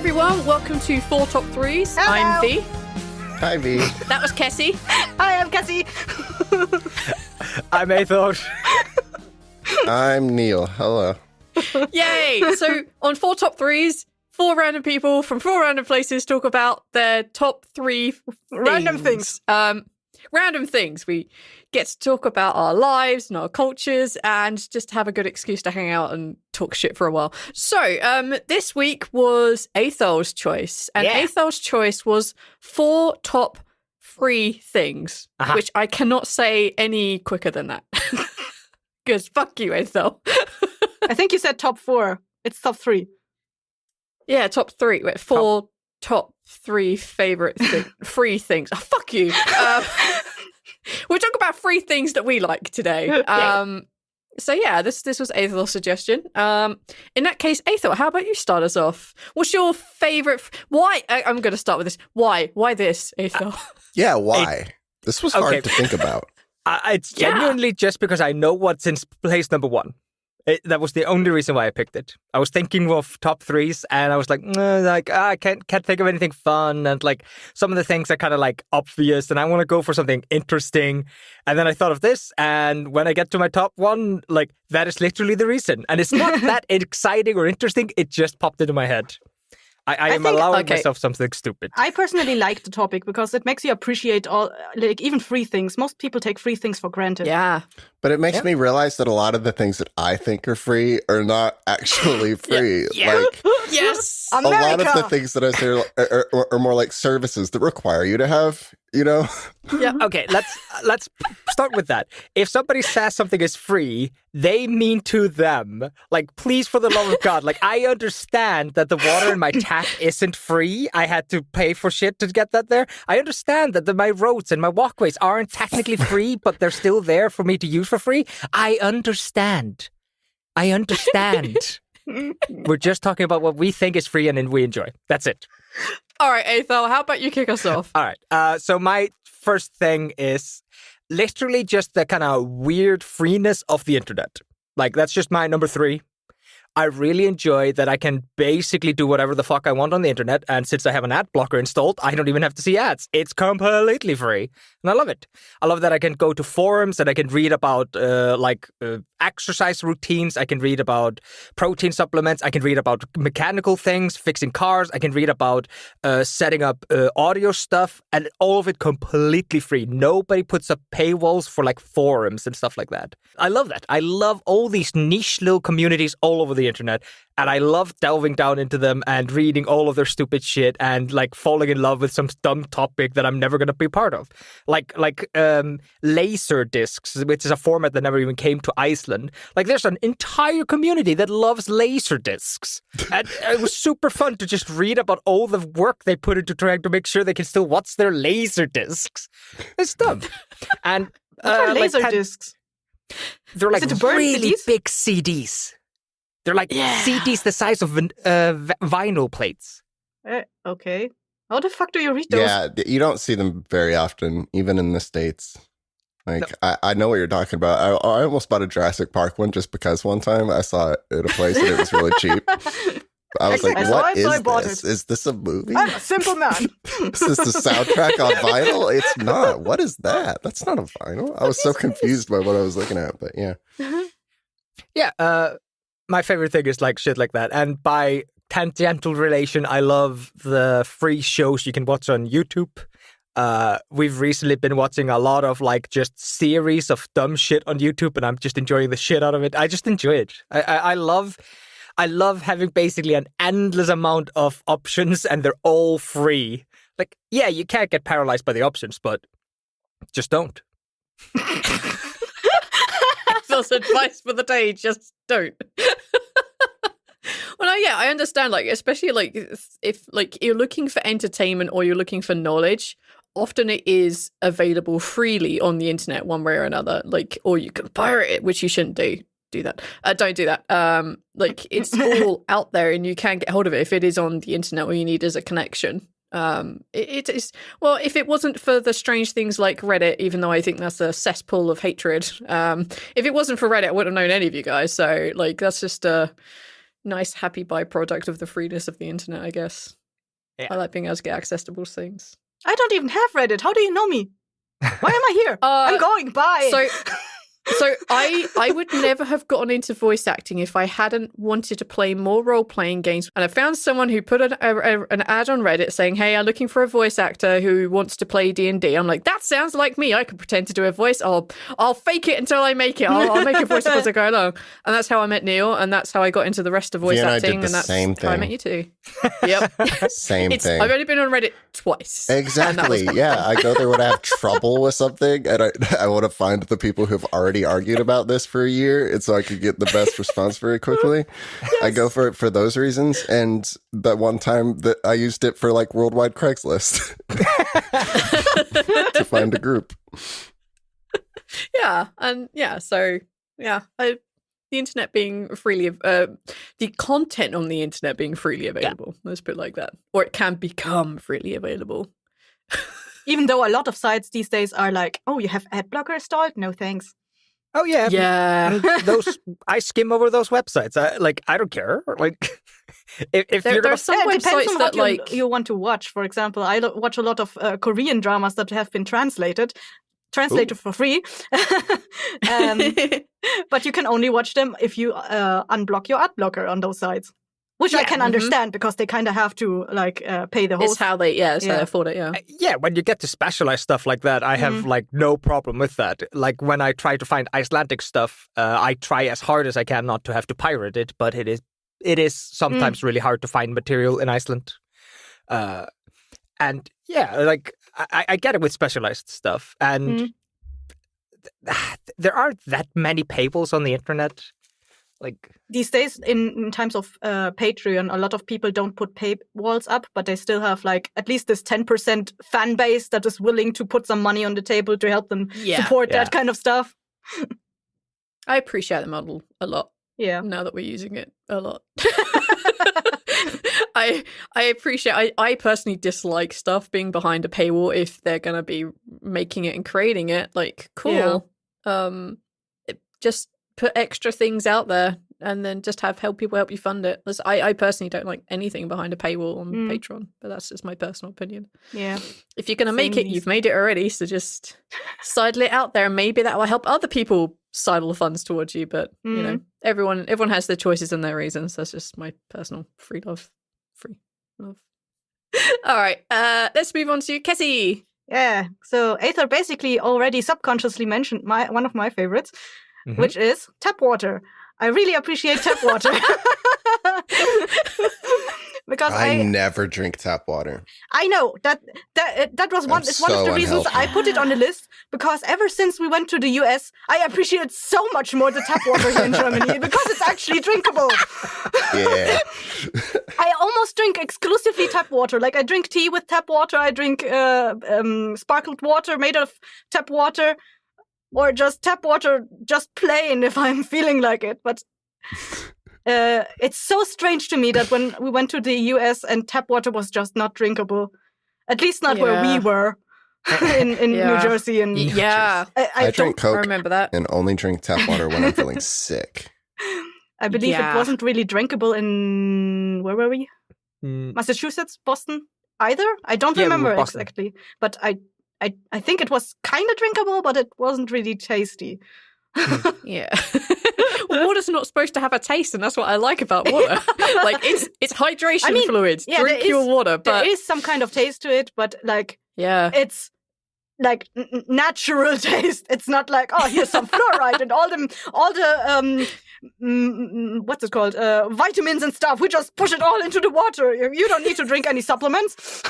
everyone, welcome to 4 Top 3s. Hello. I'm V. Hi, V. That was Kessie. Hi, I'm Cassie. I'm Athos. I'm Neil. Hello. Yay! So on 4 Top 3s, 4 random people from 4 random places talk about their top 3 Random things. Random things. We get to talk about our lives and our cultures and just have a good excuse to hang out and talk shit for a while. So this week was Aethel's choice. And Aethel's choice was 4 top 3 things, which I cannot say any quicker than that. Because fuck you, Aethel. I think you said top 4. It's top 3. Yeah, top 3. Wait, 4 top 3 favorite free things. Oh, fuck you. We'll talk about 3 things that we like today. So yeah, this was Aethel's suggestion. In that case, Aethel, how about you start us off? What's your favorite? Why? I'm going to start with this. Why? Why this, Aethel? Yeah, why? This was hard to think about. It's genuinely just because I know what's in place number 1. That was the only reason why I picked it. I was thinking of top 3s, and I was like, I can't think of anything fun, and like some of the things are kind of like obvious, and I want to go for something interesting. And then I thought of this, and when I get to my top 1, like that is literally the reason. And it's not that exciting or interesting. It just popped into my head. I am allowing myself something stupid. I personally like the topic because it makes you appreciate all, like even free things. Most people take free things for granted. Yeah. But it makes me realize that a lot of the things that I think are free are not actually free. Like, Yes. a lot of the things that I say are more like services that require you to have, you know? Yeah. Okay. Let's start with that. If somebody says something is free, they mean to them, like, please, for the love of God, like, I understand that the water in my tap isn't free. I had to pay for shit to get that there. I understand that my roads and my walkways aren't technically free, but they're still there for me to use for free. I understand. We're just talking about what we think is free and we enjoy. That's it. All right, Aethel, how about you kick us off? All right. So my first thing is literally just the kind of weird freeness of the internet. Like, that's just my number 3. I really enjoy that I can basically do whatever the fuck I want on the internet. And since I have an ad blocker installed, I don't even have to see ads. It's completely free. And I love it. I love that I can go to forums and I can read about exercise routines. I can read about protein supplements. I can read about mechanical things, fixing cars. I can read about setting up audio stuff, and all of it completely free. Nobody puts up paywalls for like forums and stuff like that. I love that. I love all these niche little communities all over the internet, and I love delving down into them and reading all of their stupid shit and like falling in love with some dumb topic that I'm never going to be part of. Like laser discs, which is a format that never even came to Iceland. Like, there's an entire community that loves laser discs. And it was super fun to just read about all the work they put into trying to make sure they can still watch their laser discs. It's dumb. And what are laser discs? They're like really CDs? big CDs. They're like CDs the size of vinyl plates. Okay. How the fuck do you read those? Yeah, you don't see them very often, even in the States. Like, no. I know what you're talking about. I almost bought a Jurassic Park one just because one time I saw it at a place and it was really cheap. I was like, what is this? Is this a movie? I'm a simple man. Is this the soundtrack on vinyl? It's not. What is that? That's not a vinyl. I was so confused by what I was looking at, but yeah. Yeah, my favorite thing is like shit like that. And by tangential relation, I love the free shows you can watch on YouTube. We've recently been watching a lot of like just series of dumb shit on YouTube, and I'm just enjoying the shit out of it. I just enjoy it. I love having basically an endless amount of options, and they're all free. Like, yeah, you can't get paralyzed by the options, but just don't. That's advice for the day. Just don't. Well, no, yeah, I understand. Like, especially like if like you're looking for entertainment or you're looking for knowledge, often it is available freely on the internet, one way or another. Like, or you can pirate it, which you shouldn't do. Do that. Don't do that. Like, it's all out there, and you can get hold of it if it is on the internet. All you need is a connection. It is, well, if it wasn't for the strange things like Reddit, even though I think that's a cesspool of hatred, if it wasn't for Reddit, I wouldn't have known any of you guys. So like, that's just nice, happy byproduct of the freeness of the internet, I guess. Yeah. I like being able to get access to those things. I don't even have Reddit. How do you know me? Why am I here? I'm going. Bye. So I would never have gotten into voice acting if I hadn't wanted to play more role-playing games. And I found someone who put an ad on Reddit saying, hey, I'm looking for a voice actor who wants to play D&D. I'm like, that sounds like me. I can pretend to do a voice. I'll fake it until I make it. I'll make a voice as I go along. And that's how I met Neil. And that's how I got into the rest of voice acting. And that's how I met you too. Yep. Same thing. I've only been on Reddit twice. Exactly. Yeah. I go there when I have trouble with something and I want to find the people who've already argued about this for a year, and so I could get the best response very quickly. Yes. I go for it for those reasons, and that one time that I used it for like worldwide Craigslist to find a group. Yeah, and the internet being freely, the content on the internet being freely available. Let's put it like that, or it can become freely available. Even though a lot of sites these days are like, oh, you have ad blocker installed? No thanks. Oh yeah, yeah. Those I skim over those websites. I don't care. Like, if there are some it depends websites on that what you want to watch. For example, I watch a lot of Korean dramas that have been translated for free. But you can only watch them if you unblock your ad blocker on those sites. Which I can understand because they kind of have to pay the host. It's how they afford it. Yeah. Yeah, when you get to specialized stuff like that, I have like no problem with that. Like when I try to find Icelandic stuff, I try as hard as I can not to have to pirate it, but it is sometimes really hard to find material in Iceland. And yeah, like I get it with specialized stuff, and there aren't that many paywalls on the internet. Like these days, in times of Patreon, a lot of people don't put paywalls up, but they still have like at least this 10% fan base that is willing to put some money on the table to help them support that kind of stuff. I appreciate the model a lot. Yeah. Now that we're using it a lot. I appreciate. I personally dislike stuff being behind a paywall if they're gonna be making it and creating it. Like, cool. Yeah. Just put extra things out there and then just help people help you fund it. I personally don't like anything behind a paywall on Patreon, but that's just my personal opinion. Yeah. If you're going to make it, you've made it already, so just sidle it out there and maybe that will help other people sidle funds towards you. But, you know, everyone has their choices and their reasons. That's just my personal free love. All right, let's move on to Kessie. Yeah, so Aether basically already subconsciously mentioned one of my favorites, which is tap water. I really appreciate tap water. Because I never drink tap water. I know that was one of the reasons I put it on the list, because ever since we went to the US, I appreciate so much more the tap water here in Germany because it's actually drinkable. Yeah. I almost drink exclusively tap water. Like I drink tea with tap water. I drink sparkled water made of tap water, or just tap water, just plain if I'm feeling like it. But it's so strange to me that when we went to the US and tap water was just not drinkable, at least not where we were in New Jersey. And I drink Coke. I remember that, and only drink tap water when I'm feeling sick. I believe it wasn't really drinkable in, where were we? Massachusetts, Boston, either. I don't remember exactly, but I think it was kind of drinkable, but it wasn't really tasty. Yeah. Water's not supposed to have a taste, and that's what I like about water. Like it's hydration fluids. Yeah, drink your water, but there is some kind of taste to it, but like it's like natural taste. It's not like, oh, here's some fluoride and all the what's it called, vitamins and stuff. We just push it all into the water. You don't need to drink any supplements.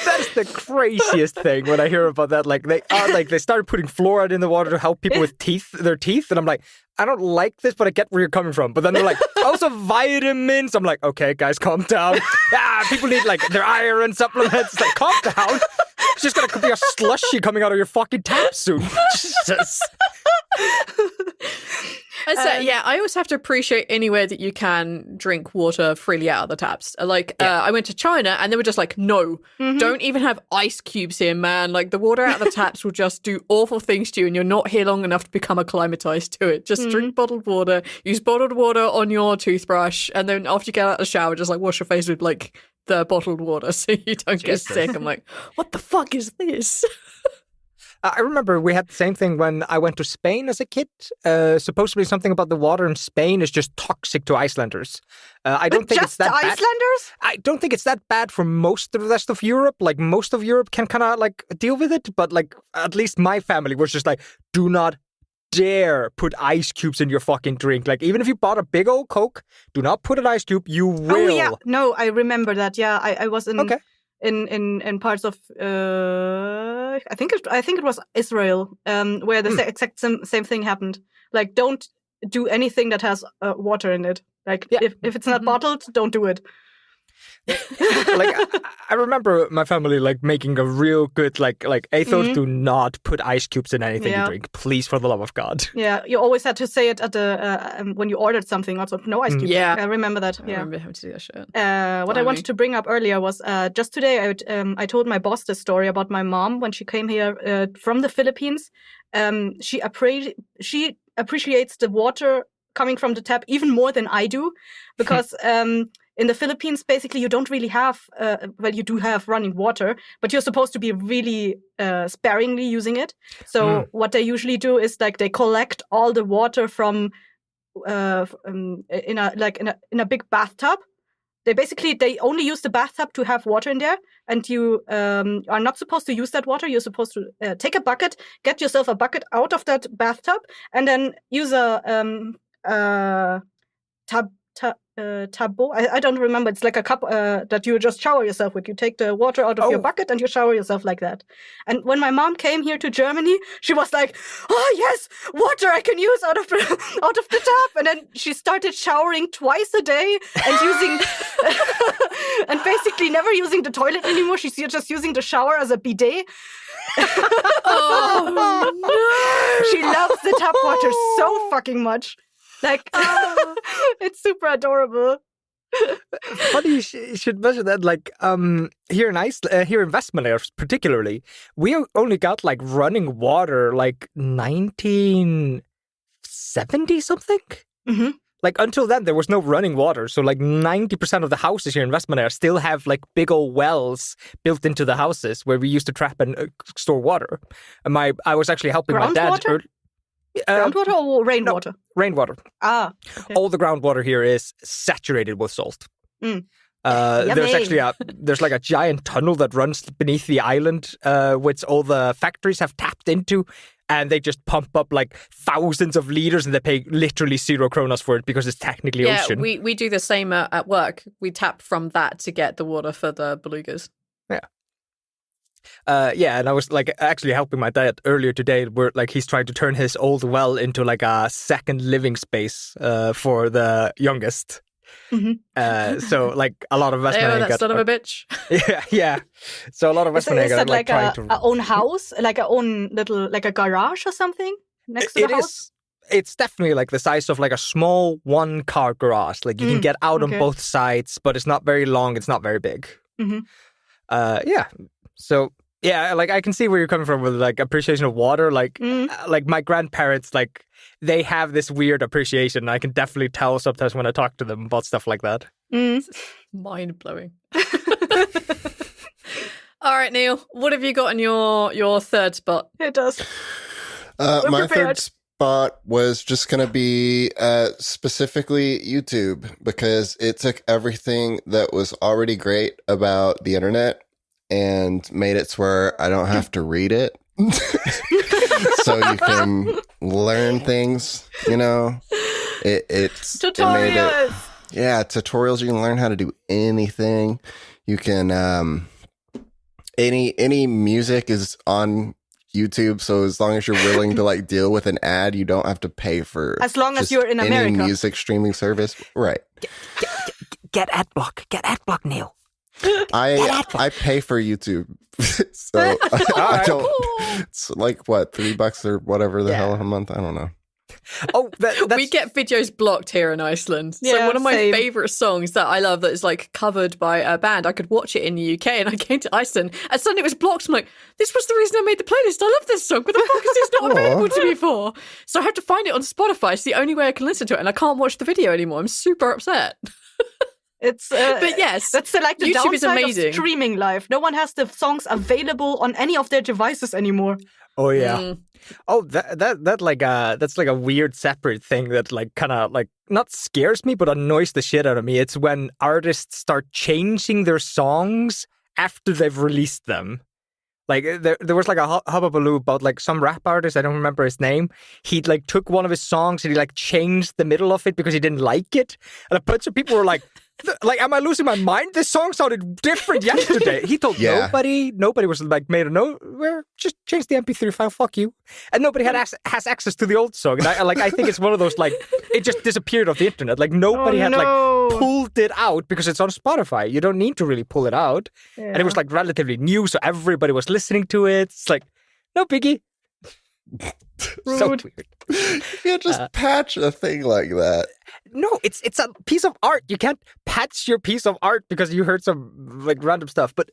That's the craziest thing when I hear about that. Like they started putting fluoride in the water to help people with their teeth, and I'm like, I don't like this, but I get where you're coming from. But then they're like, also vitamins. I'm like, okay, guys, calm down. People need like their iron supplements. It's like, calm down. It's just gonna be a slushy coming out of your fucking tap soon. Jesus. I always have to appreciate anywhere that you can drink water freely out of the taps. I went to China and they were just like, no, don't even have ice cubes here, man. Like the water out of the taps will just do awful things to you and you're not here long enough to become acclimatized to it. Just drink bottled water, use bottled water on your toothbrush, and then after you get out of the shower, just like wash your face with like the bottled water so you don't get sick. I'm like, what the fuck is this? I remember we had the same thing when I went to Spain as a kid. Supposedly something about the water in Spain is just toxic to Icelanders. I don't think it's that bad. Icelanders? I don't think it's that bad for most of the rest of Europe. Like most of Europe can kind of like deal with it, but like at least my family was just like, do not dare put ice cubes in your fucking drink. Like even if you bought a big old Coke, do not put an ice cube. You will. Oh yeah, no, I remember that. Yeah, I was in. Okay. In parts of I think it was Israel where the exact same thing happened. Like don't do anything that has water in it. Like if it's not bottled, don't do it. Like I remember my family like making a real good like Athos, do not put ice cubes in anything you drink, please, for the love of God. Yeah, you always had to say it at the when you ordered something. Also, no ice cubes. Yeah, I remember that. I remember having to do that shit. What I wanted to bring up earlier was just today I told my boss this story about my mom when she came here from the Philippines. She appreciates the water coming from the tap even more than I do, because in the Philippines, basically, you don't really have, you do have running water, but you're supposed to be really sparingly using it. So what they usually do is like they collect all the water from in a big bathtub. They only use the bathtub to have water in there, and you are not supposed to use that water. You're supposed to take a bucket, get yourself a bucket out of that bathtub, and then use a tabo. I don't remember. It's like a cup that you just shower yourself with. You take the water out of your bucket and you shower yourself like that. And when my mom came here to Germany, she was like, "Oh yes, water I can use out of the tap." And then she started showering twice a day and using and basically never using the toilet anymore. She's just using the shower as a bidet. Oh no! She loves the tap water so fucking much. Like, it's super adorable. Funny you should mention that. Like, here in Iceland, here in Vestmannaeyjar particularly, we only got like running water like 1970 something. Mm-hmm. Like until then, there was no running water. So like 90% of the houses here in Vestmannaeyjar still have like big old wells built into the houses where we used to trap and store water. And I was actually helping my dad. Groundwater or rainwater? No, rainwater. Ah. Okay. All the groundwater here is saturated with salt. There's actually there's like a giant tunnel that runs beneath the island, which all the factories have tapped into, and they just pump up like thousands of liters, and they pay literally 0 kronas for it because it's technically ocean. Yeah, we do the same at work. We tap from that to get the water for the belugas. Yeah. And I was like actually helping my dad earlier today where like he's trying to turn his old well into like a second living space for the youngest. Mm-hmm. So like a lot of Vestmannaeyjar that son of a bitch. Yeah. So a lot of Vestmannaeyjar got like trying to own house, like a own little like a garage or something next to the house. It's definitely like the size of like a small 1-car garage. Like you can get out on both sides, but it's not very long. It's not very big. Mm-hmm. So yeah, like I can see where you're coming from with like appreciation of water. Like my grandparents, like they have this weird appreciation. I can definitely tell sometimes when I talk to them about stuff like that. Mind blowing. All right, Neil, what have you got in your third spot? It does. My third spot was just going to be specifically YouTube, because it took everything that was already great about the internet and made it to where I don't have to read it. So you can learn things, you know. It's tutorials. Tutorials. You can learn how to do anything. You can any music is on YouTube, so as long as you're willing to like deal with an ad, you don't have to pay for as long as you're in America. Any music streaming service, right? Get AdBlock, Neil. I pay for YouTube, so I don't. It's like what, $3 or whatever the hell a month. I don't know. Oh, that's... We get videos blocked here in Iceland. So Yeah, one of my same. favorite songs that I love that is like covered by a band, I could watch it in the UK, and I came to Iceland and suddenly it was blocked. I'm like, this was the reason I made the playlist. I love this song. What the fuck is this not available to me for? So I had to find it on Spotify. It's the only way I can listen to it, and I can't watch the video anymore. I'm super upset. It's But yes, that's like the YouTube is downside amazing. of streaming live. No one has the songs available on any of their devices anymore. Oh yeah. Mm. Oh, that like that's like a weird separate thing that like kind of like not scares me but annoys the shit out of me. It's when artists start changing their songs after they've released them. Like there was like a hubbubaloo about like some rap artist, I don't remember his name. He like took one of his songs and he like changed the middle of it because he didn't like it. And a bunch of people were like, am I losing my mind? This song sounded different yesterday. He told nobody was like made a note where just change the MP3 file, fuck you. And nobody has access to the old song. And I think it's one of those like it just disappeared off the internet. Like nobody had like pulled it out because it's on Spotify. You don't need to really pull it out. Yeah. And it was like relatively new, so everybody was listening to it. It's like, no biggie. So Rude. weird. You can't just patch a thing like that. No, it's a piece of art. You can't patch your piece of art because you heard some like random stuff. But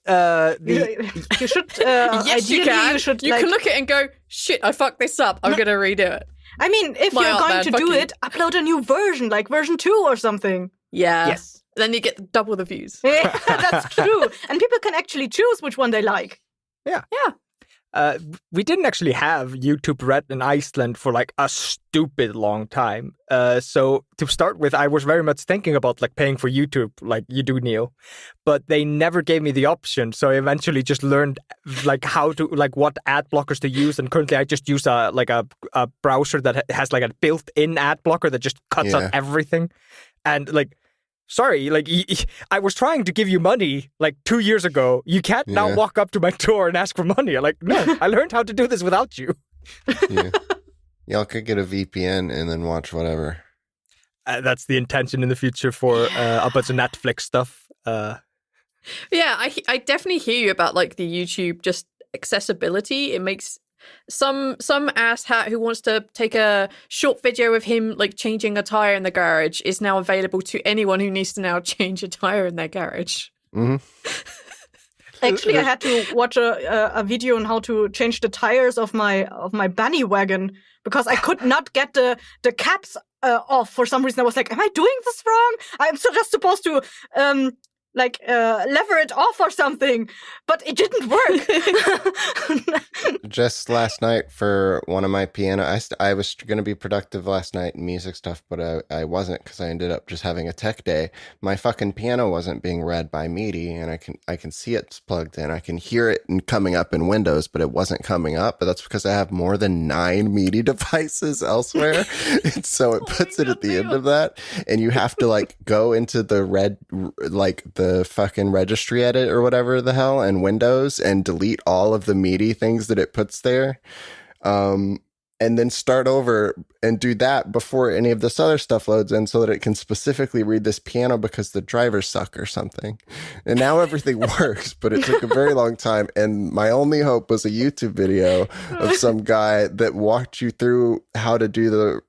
you should. Yes, you ideally, can. You should. You like, can look at it and go, shit, I fucked this up. I'm going to redo it. I mean, if My you're art, going man, to fuck do you. it, upload a new version, like version 2 or something. Yeah. yes. Then you get double the views. Yeah, that's true. And people can actually choose which one they like. We didn't actually have YouTube Red in Iceland for like a stupid long time. So to start with, I was very much thinking about like paying for YouTube, like you do, Neil. But they never gave me the option. So I eventually just learned like how to like what ad blockers to use. And currently, I just use a browser that has like a built-in ad blocker that just cuts out everything. And like. Sorry, like, I was trying to give you money, like, 2 years ago. You can't now walk up to my door and ask for money. I'm like, no, I learned how to do this without you. Yeah. Y'all could get a VPN and then watch whatever. That's the intention in the future for a bunch of Netflix stuff. Yeah, I definitely hear you about like the YouTube just accessibility. It makes some asshat who wants to take a short video of him like changing a tire in the garage is now available to anyone who needs to now change a tire in their garage. Mm-hmm. Actually, I had to watch a video on how to change the tires of my bunny wagon because I could not get the caps off for some reason. I was like, am I doing this wrong? I'm just supposed to lever it off or something, but it didn't work. Just last night for one of my piano, I was going to be productive last night in music stuff, but I wasn't because I ended up just having a tech day. My fucking piano wasn't being read by MIDI, and I can see it's plugged in. I can hear it coming up in Windows, but it wasn't coming up. But that's because I have more than 9 MIDI devices elsewhere, and so it puts it at the end of that, and you have to like go into the the fucking registry edit or whatever the hell and Windows and delete all of the MIDI things that it puts there, and then start over and do that before any of this other stuff loads in so that it can specifically read this piano because the drivers suck or something. And now everything works, but it took a very long time, and my only hope was a YouTube video of some guy that walked you through how to do the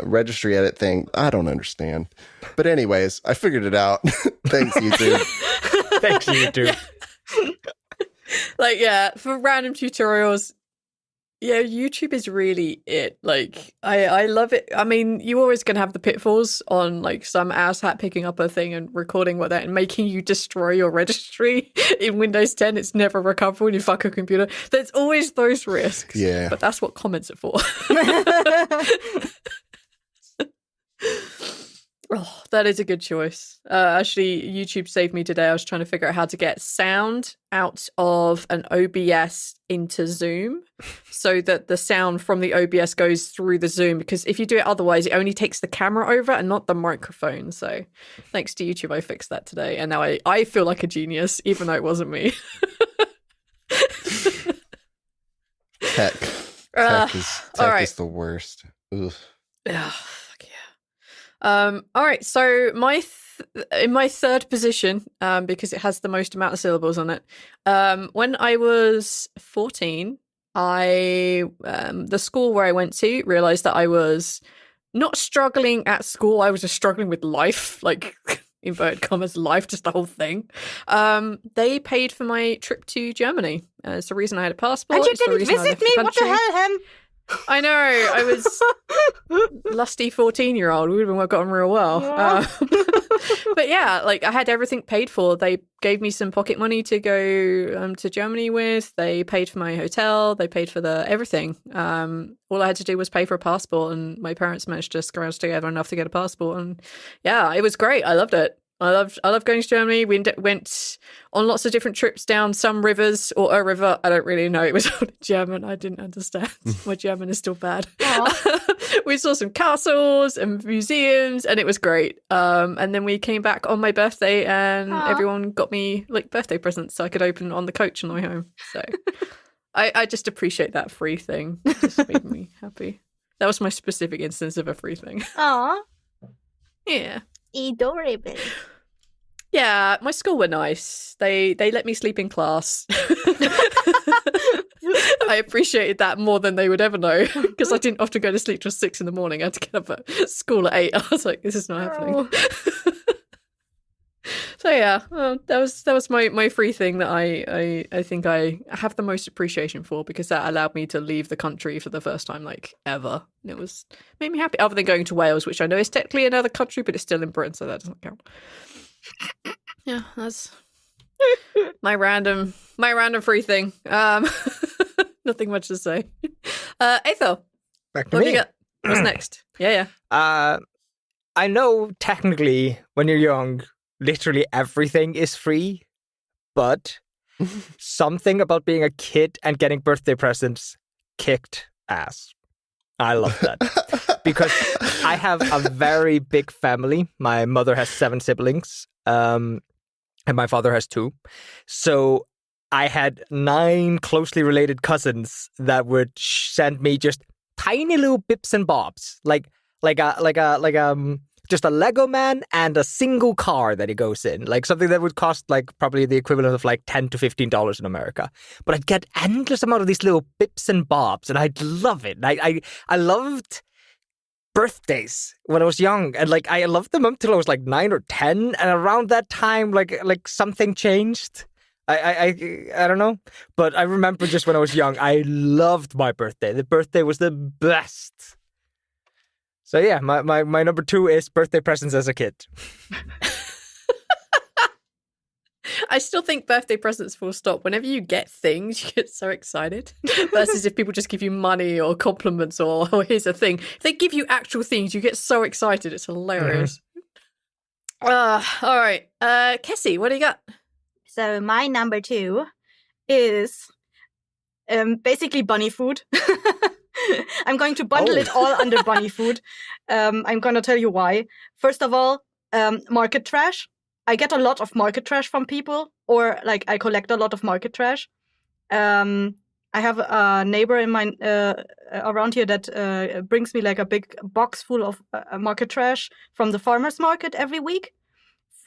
registry edit thing. I don't understand. But anyways, I figured it out. Thanks, YouTube. Thanks, YouTube. Like, yeah, for random tutorials, yeah, YouTube is really it. Like, I love it. I mean, you're always going to have the pitfalls on, like, some asshat picking up a thing and recording with that and making you destroy your registry in Windows 10. It's never recoverable when you fuck a computer. There's always those risks. Yeah. But that's what comments are for. Oh, that is a good choice. Actually, YouTube saved me today. I was trying to figure out how to get sound out of an OBS into Zoom so that the sound from the OBS goes through the Zoom, because if you do it otherwise, it only takes the camera over and not the microphone. So thanks to YouTube, I fixed that today. And now I feel like a genius, even though it wasn't me. Tech is the worst. Oof. Yeah, fuck yeah. All right. So in my third position, because it has the most amount of syllables on it. When I was 14, the school where I went to realized that I was not struggling at school. I was just struggling with life, like inverted commas, life, just the whole thing. They paid for my trip to Germany. It's the reason I had a passport. And you it's the didn't reason I visit left the me? What the country. hell, Hem? I know. I was lusty 14-year-old. We would have gotten real well. Yeah. But yeah, like I had everything paid for. They gave me some pocket money to go to Germany with. They paid for my hotel. They paid for everything. All I had to do was pay for a passport, and my parents managed to scrounge together enough to get a passport. And yeah, it was great. I loved it. I love going to Germany. We went on lots of different trips down some rivers or a river. I don't really know. It was all in German. I didn't understand. My German is still bad. We saw some castles and museums, and it was great. And then we came back on my birthday, and everyone got me like birthday presents so I could open on the coach on the way home. So I just appreciate that free thing. It just made me happy. That was my specific instance of a free thing. Aw. Yeah. Adorable. Yeah, my school were nice. They let me sleep in class. I appreciated that more than they would ever know because I didn't often go to sleep till 6 a.m. I had to get up at school at 8. I was like, this is not happening. So yeah, that was my free thing that I think I have the most appreciation for because that allowed me to leave the country for the first time like ever. And it made me happy. Other than going to Wales, which I know is technically another country, but it's still in Britain, so that doesn't count. Yeah, that's my random free thing. Nothing much to say. Aethel, Back to what me. do you got? What's next? Yeah. I know technically when you're young, literally everything is free, but something about being a kid and getting birthday presents kicked ass. I love that because I have a very big family. My mother has 7 siblings, and my father has 2. So I had 9 closely related cousins that would send me just tiny little bips and bobs, like just a Lego man and a single car that it goes in, like something that would cost like probably the equivalent of like $10 to $15 in America. But I'd get endless amount of these little bips and bobs, and I'd love it. I loved birthdays when I was young, and like I loved them until I was like 9 or 10, and around that time, like something changed. I don't know, but I remember just when I was young, I loved my birthday. The birthday was the best. So yeah, my number 2 is birthday presents as a kid. I still think birthday presents full stop. Whenever you get things, you get so excited. Versus if people just give you money or compliments or here's a thing. If they give you actual things, you get so excited. It's hilarious. All right. Kessie, what do you got? So my number 2 is basically bunny food. I'm going to bundle it all under bunny food. I'm going to tell you why. First of all, market trash. I get a lot of market trash from people, or like I collect a lot of market trash. I have a neighbor in my around here that brings me like a big box full of market trash from the farmer's market every week.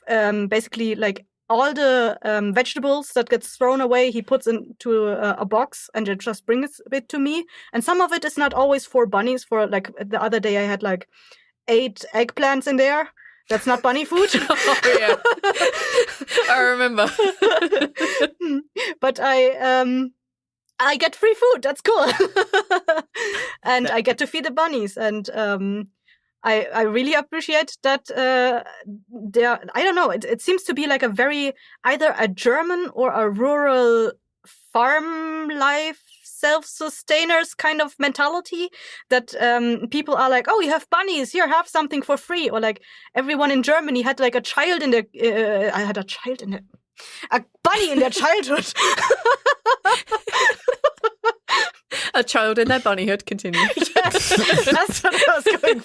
Basically, like all the vegetables that gets thrown away, he puts into a box and it just brings it to me. And some of it is not always for bunnies. For like the other day, I had like 8 eggplants in there. That's not bunny food. Oh, yeah. I remember. But I get free food. That's cool. And I get to feed the bunnies. And I really appreciate that. I don't know. It seems to be like a very either a German or a rural farm life self-sustainers kind of mentality that people are like, oh, you have bunnies, here, have something for free. Or like everyone in Germany had like a child in their a bunny in their childhood. A child in their bunnyhood. Continue. Yes, that's what I was going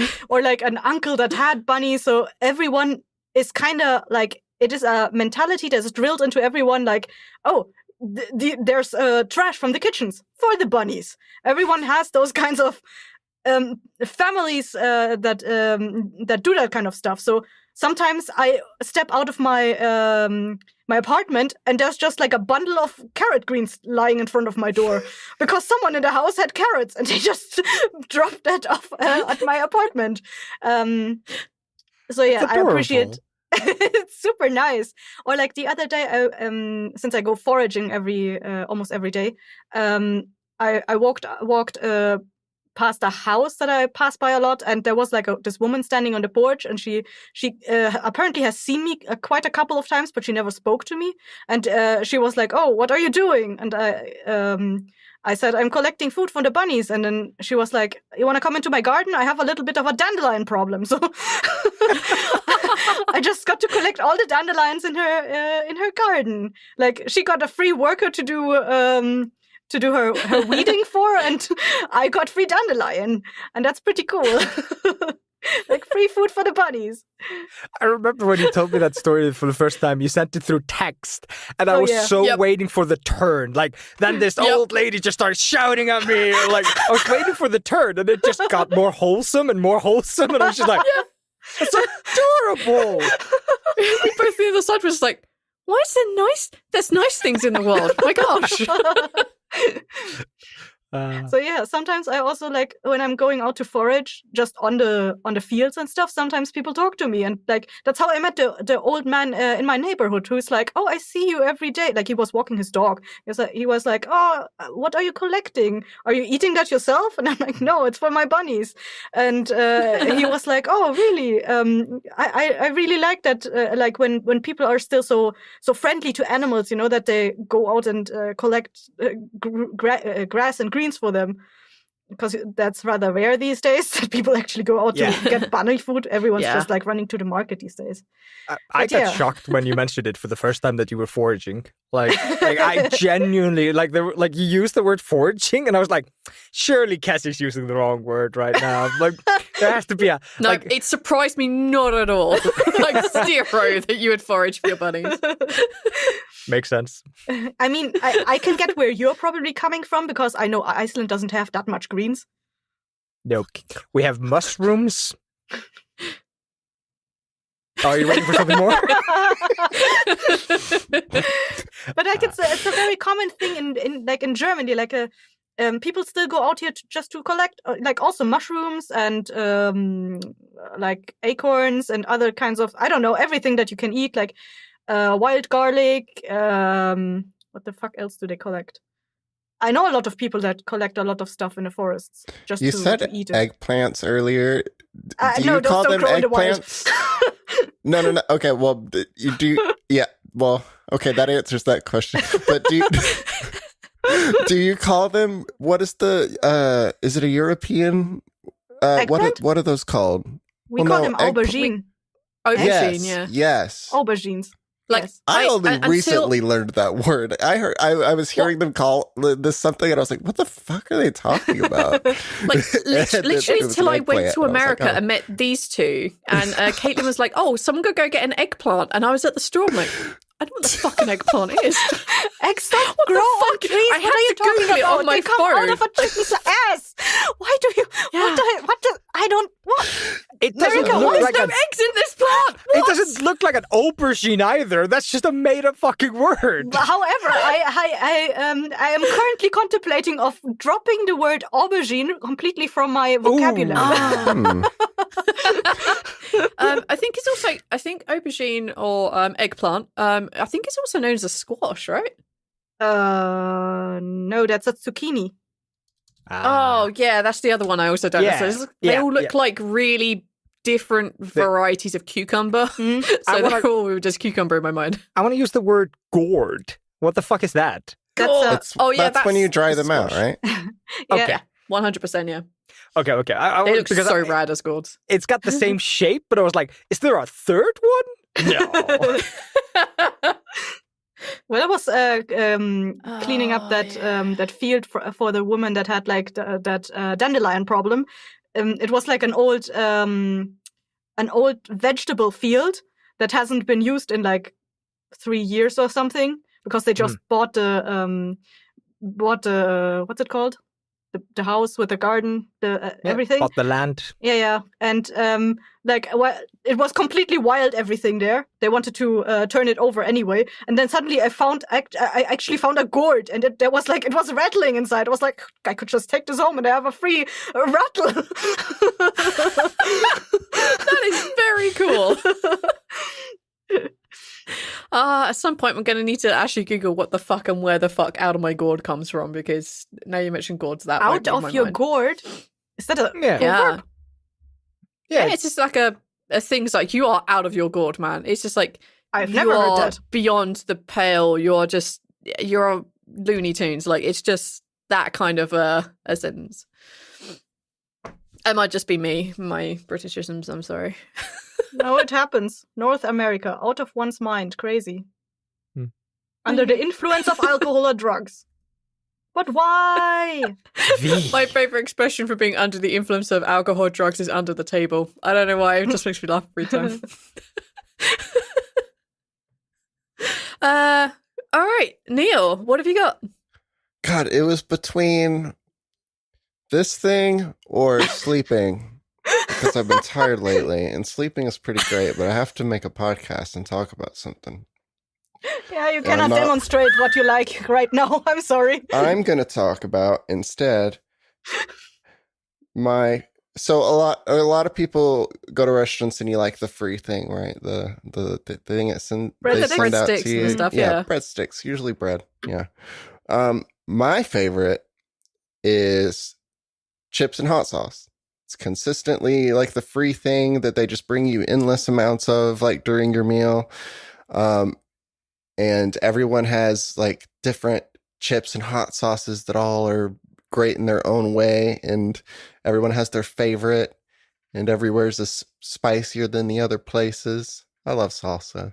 for. Or like an uncle that had bunnies. So everyone is kind of like, it is a mentality that's drilled into everyone like, oh, there's trash from the kitchens for the bunnies. Everyone has those kinds of families that do that kind of stuff. So sometimes I step out of my my apartment and there's just like a bundle of carrot greens lying in front of my door because someone in the house had carrots and they just dropped that off at my apartment. So yeah, I appreciate. It's super nice. Or like the other day, since I go foraging almost every day, I walked past a house that I pass by a lot, and there was like this woman standing on the porch, and she apparently has seen me quite a couple of times, but she never spoke to me. And she was like, "Oh, what are you doing?" And I said, "I'm collecting food for the bunnies." And then she was like, "You want to come into my garden? I have a little bit of a dandelion problem." So I just got to collect all the dandelions in her garden. Like she got a free worker to do her weeding for, and I got free dandelion, and that's pretty cool. Like free food for the bunnies. I remember when you told me that story for the first time, you sent it through text, and I was waiting for the turn. Like, then this old lady just started shouting at me. Like, I was waiting for the turn, and it just got more wholesome, and I was just like, it's adorable. We both the other side was like, why is there there's nice things in the world? Oh my gosh. So yeah, sometimes I also like when I'm going out to forage just on the fields and stuff, sometimes people talk to me, and like that's how I met the old man in my neighborhood who's like, "Oh, I see you every day." Like he was walking his dog. He was like, "Oh, what are you collecting? Are you eating that yourself?" And I'm like, "No, it's for my bunnies." And he was like, "Oh, really? I really like that. Like when people are still so friendly to animals, you know, that they go out and collect grass and greens for them, because that's rather rare these days that people actually go out to get bunny food. Everyone's just like running to the market these days." I got shocked when you mentioned it for the first time that you were foraging. Like I genuinely you used the word foraging, and I was like, surely Cassie's using the wrong word right now. Like there has to be a no. It surprised me not at all. Like zero that you would forage for your bunnies. Makes sense. I mean, I can get where you're probably coming from, because I know Iceland doesn't have that much greens. No, we have mushrooms. Are you ready for something more? But like it's a very common thing in Germany. Like people still go out here just to collect like also mushrooms and like acorns and other kinds of, I don't know, everything that you can eat, like wild garlic. What the fuck else do they collect? I know a lot of people that collect a lot you in the forests just you to said eat it. Eggplants earlier. Do no, you call them grow in the wild. eggplants? No. Okay, well, you do. Yeah, well, okay, that answers that question. But do you call them? What is the? Is it a European? What are those called? We call them aubergine. Aubergine, yes. Aubergines. Like yes. I only recently learned that word. I was hearing them call this something, and I was like, "What the fuck are they talking about?" Like literally until I went to America and met these two, and Caitlin was like, "Oh, someone could go get an eggplant," and I was at the store. I'm like, I don't know what the fuck an eggplant is. Eggplant grow on trees. I had to Google it on my phone. Out of a chicken's ass. Why do you? Yeah. I don't. What? It doesn't America, look why like is no eggs in this plant? What? It doesn't look like an aubergine either. That's just a made-up fucking word. However, I am currently contemplating of dropping the word aubergine completely from my vocabulary. I think aubergine or eggplant. I think it's also known as a squash, right? No, that's a zucchini. Oh, yeah, that's the other one I also don't know. So they all look like really different varieties of cucumber. So they're all just cucumber in my mind. I want to use the word gourd. What the fuck is that? That's when you dry them out, right? Okay. 100%, yeah. Okay. They look so rad as gourds. It's got the same shape, but I was like, is there a third one? No. Well, I was cleaning up that field for the woman that had like that dandelion problem. It was like an old vegetable field that hasn't been used in like 3 years or something, because they just bought the what's it called? the house with the garden, everything. Bought the land. Yeah. And it was completely wild, everything there. They wanted to turn it over anyway. And then suddenly I actually found a gourd, and it was rattling inside. I was like, I could just take this home and I have a free rattle. That is very cool. At some point, I'm going to need to actually Google what the fuck and where the fuck out of my gourd comes from, because now you mentioned gourds, that might Out blow my of your mind. gourd? Is that a Yeah. Yeah, It's just like a thing. It's like, you are out of your gourd, man. It's just like, I've never heard that. Beyond the pale. You're Looney Tunes. Like, it's just that kind of a sentence. It might just be me, my Britishisms. I'm sorry. No, it happens. North America, out of one's mind. Crazy. Under the influence of alcohol or drugs. But why? My favorite expression for being under the influence of alcohol or drugs is under the table. I don't know why. It just makes me laugh every time. All right, Neil, what have you got? God, it was between this thing or sleeping. Because I've been tired lately, and sleeping is pretty great, but I have to make a podcast and talk about something. Yeah, you cannot demonstrate what you like right now. I'm sorry. I'm going to talk about instead so a lot of people go to restaurants and you like the free thing, right? The thing they send out to you. And stuff, yeah. Breadsticks, usually bread. Yeah. My favorite is chips and hot sauce. It's consistently like the free thing that they just bring you endless amounts of, like, during your meal. And everyone has like different chips and hot sauces that all are great in their own way. And everyone has their favorite, and everywhere's spicier than the other places. I love salsa.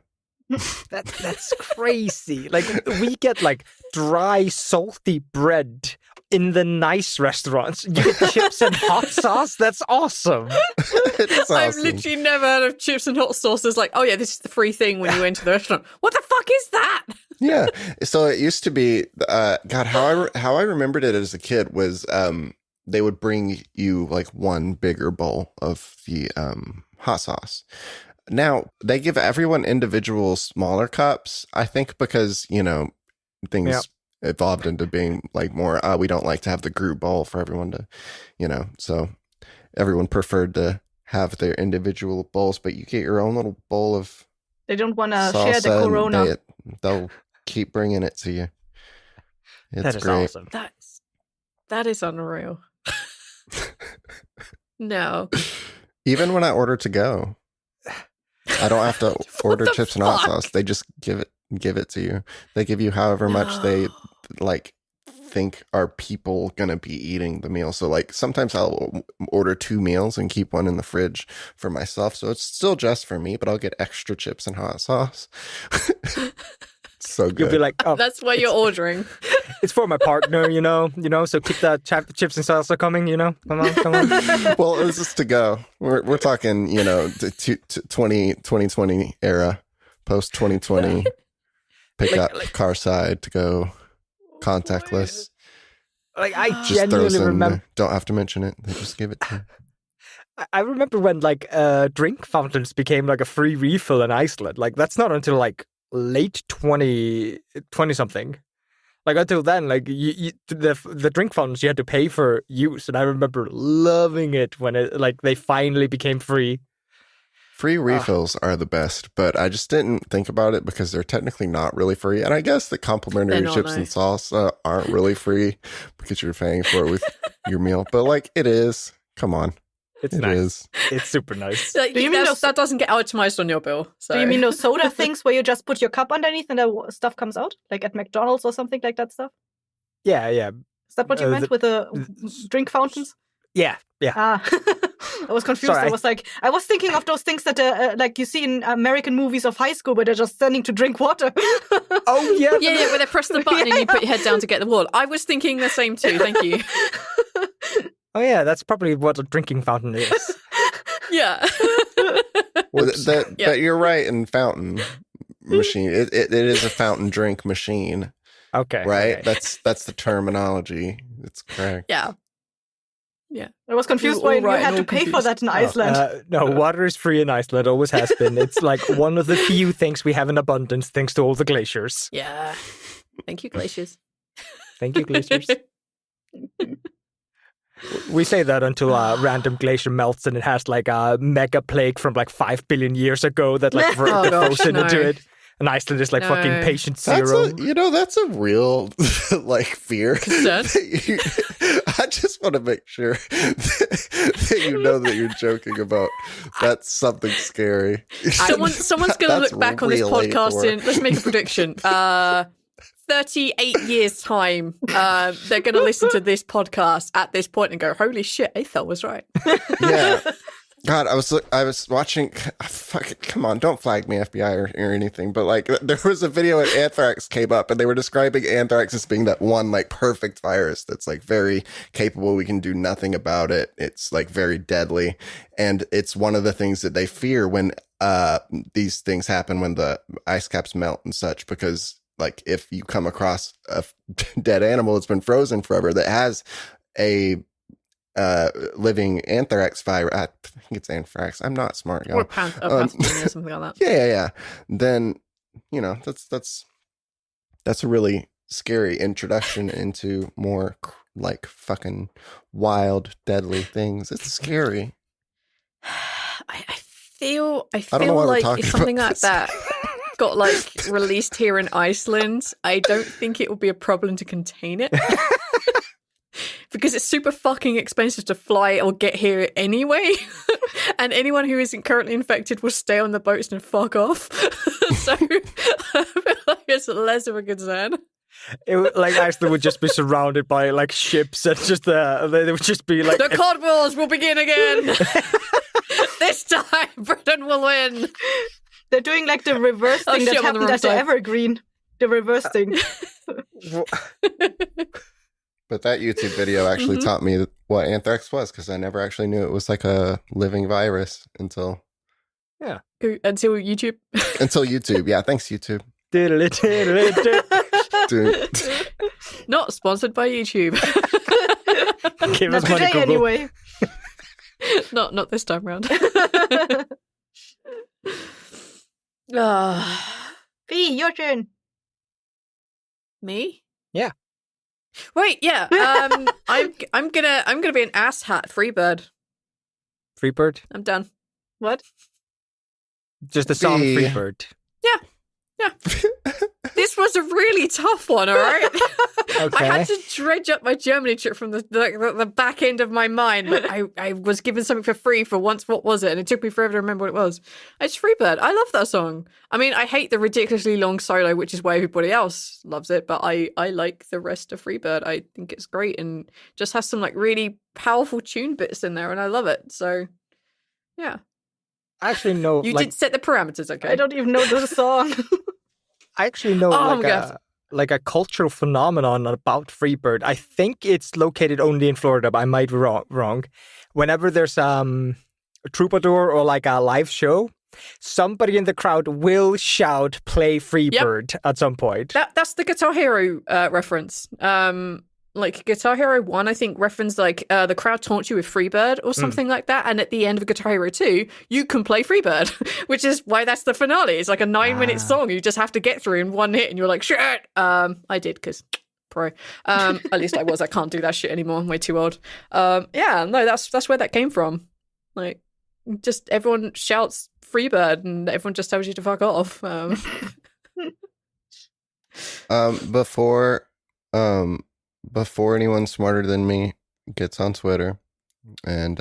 That's crazy. Like, we get like dry, salty bread in the nice restaurants. You get chips and hot sauce. That's awesome. It's awesome. I've literally never heard of chips and hot sauce. It's like, oh yeah, this is the free thing when you enter the restaurant. What the fuck is that? Yeah. So it used to be, God, how I remembered it as a kid was they would bring you like one bigger bowl of the hot sauce. Now, they give everyone individual smaller cups, I think, because, things evolved into being like more, we don't like to have the group bowl for everyone to, so everyone preferred to have their individual bowls, but you get your own little bowl of They don't want to share the Corona. They'll keep bringing it to you. That is great. awesome. That is unreal. No. Even when I order to go, I don't have to order chips and hot sauce. They just give it to you. They give you however much they like think are people gonna be eating the meal. So like sometimes I'll order 2 meals and keep one in the fridge for myself. So it's still just for me, but I'll get extra chips and hot sauce. So good. You'll be like, oh, That's why you're ordering. it's for my partner, so keep the chips and salsa coming, Come on. Well, it was just to go. We're talking, 2020 era, post 2020. Pick up car side to go, contactless. Like, I Just throws genuinely in remember. there. Don't have to mention it. They just give it to you. I remember when like drink fountains became like a free refill in Iceland. Like, that's not until like late 20 something. Like, until then, like the drink fountains you had to pay for use, and I remember loving it when they finally became free. Free refills are the best, but I just didn't think about it because they're technically not really free. And I guess the complimentary They're not, chips no. and salsa aren't really free because you're paying for it with your meal. But like, it is. Come on. It's It nice. is. It's super nice. Like, Do you mean that doesn't get itemized on your bill? So. Do you mean those soda things where you just put your cup underneath and the stuff comes out? Like at McDonald's or something like that stuff? Yeah. Is that what you meant with the drink fountains? Yeah. Ah, I was confused. Sorry. I was thinking of those things that like you see in American movies of high school where they're just standing to drink water. Oh, yeah. Yeah, where they press the button and you put your head down to get the water. I was thinking the same too. Thank you. Oh, yeah. That's probably what a drinking fountain is. Yeah. Well, that you're right in fountain machine. It is a fountain drink machine, Okay. right? Okay. That's the terminology. It's correct. Yeah. Yeah. I was confused You're why all right you had and to all pay for confused. that in Iceland. No, water is free in Iceland, always has been. It's like one of the few things we have in abundance thanks to all the glaciers. Yeah. Thank you, glaciers. Thank you, glaciers. We say that until a random glacier melts and it has like a mega plague from like 5 billion years ago that like Oh, gosh, frozen into no. it. And Iceland is like No. fucking patient That's zero. that's a real like fear. Concern? I just want to make sure that you know that you're joking about. That's something scary. Someone's going to That's look back on this really podcast for- in, let's make a prediction. 38 years' time, they're going to listen to this podcast at this point and go, holy shit, Aethel was right. Yeah. God, I was watching. Fuck it, come on, don't flag me, FBI or anything. But like, there was a video at Anthrax came up, and they were describing Anthrax as being that one like perfect virus that's like very capable. We can do nothing about it. It's like very deadly, and it's one of the things that they fear when these things happen when the ice caps melt and such. Because like, if you come across a dead animal that's been frozen forever that has a living anthrax virus. I think it's anthrax. I'm not smart, y'all. Or pathogen or something like that. Yeah. Then, that's a really scary introduction into more like fucking wild, deadly things. It's scary. I feel don't know why we're like talking if something about like this. that got like released here in Iceland, I don't think it would be a problem to contain it. Because it's super fucking expensive to fly or get here anyway. And anyone who isn't currently infected will stay on the boats and fuck off. So I feel like it's less of a concern. Like Iceland would just be surrounded by like ships and just they would just be like The Cod Wars will begin again. This time, Britain will win. They're doing like the reverse Oh, thing shit, that I'm on the happened wrong at the side. Evergreen. The reverse thing. But that YouTube video actually taught me what anthrax was, because I never actually knew it was like a living virus until Until YouTube. YouTube. Yeah, thanks YouTube. Dude. Not sponsored by YouTube. Give Not us money, today, Google. anyway. Not this time round. Fee, your turn. Me? Yeah. Wait, yeah. I'm gonna be an asshat Freebird. Freebird? I'm done. What? Just a song, Be- Freebird. This was a really tough one, all right? Okay. I had to dredge up my Germany trip from the back end of my mind. Like I was given something for free for once. What was it? And it took me forever to remember what it was. It's Freebird. I love that song. I mean, I hate the ridiculously long solo, which is why everybody else loves it. But I like the rest of Freebird. I think it's great and just has some like really powerful tune bits in there, and I love it. So, yeah. I actually know. You like, did set the parameters, okay? I don't even know the song. I actually know Oh my God. like a cultural phenomenon about Freebird. I think it's located only in Florida, but I might be wrong. Whenever there's a troubadour or like a live show, somebody in the crowd will shout "Play Freebird" at some point. That's the Guitar Hero reference. Like Guitar Hero 1, I think, referenced like the crowd taunts you with Freebird or something like that. And at the end of Guitar Hero 2, you can play Freebird, which is why that's the finale. It's like a 9-minute song you just have to get through in one hit. And you're like, shit. I did because pro. At least I was. I can't do that shit anymore. I'm way too old. Yeah, no, that's where that came from. Like, just everyone shouts Freebird and everyone just tells you to fuck off. Before anyone smarter than me gets on Twitter, and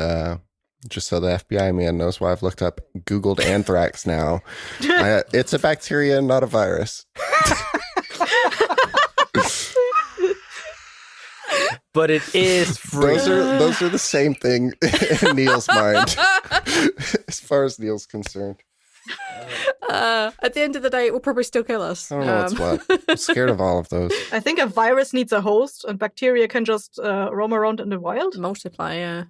just so the FBI man knows why I've looked up, Googled anthrax now. It's a bacteria, not a virus. But it is free. Those are the same thing in Neil's mind, as far as Neil's concerned. At the end of the day, it will probably still kill us. I don't know what's what. I'm scared of all of those. I think a virus needs a host, and bacteria can just roam around in the wild. Multiply, yeah.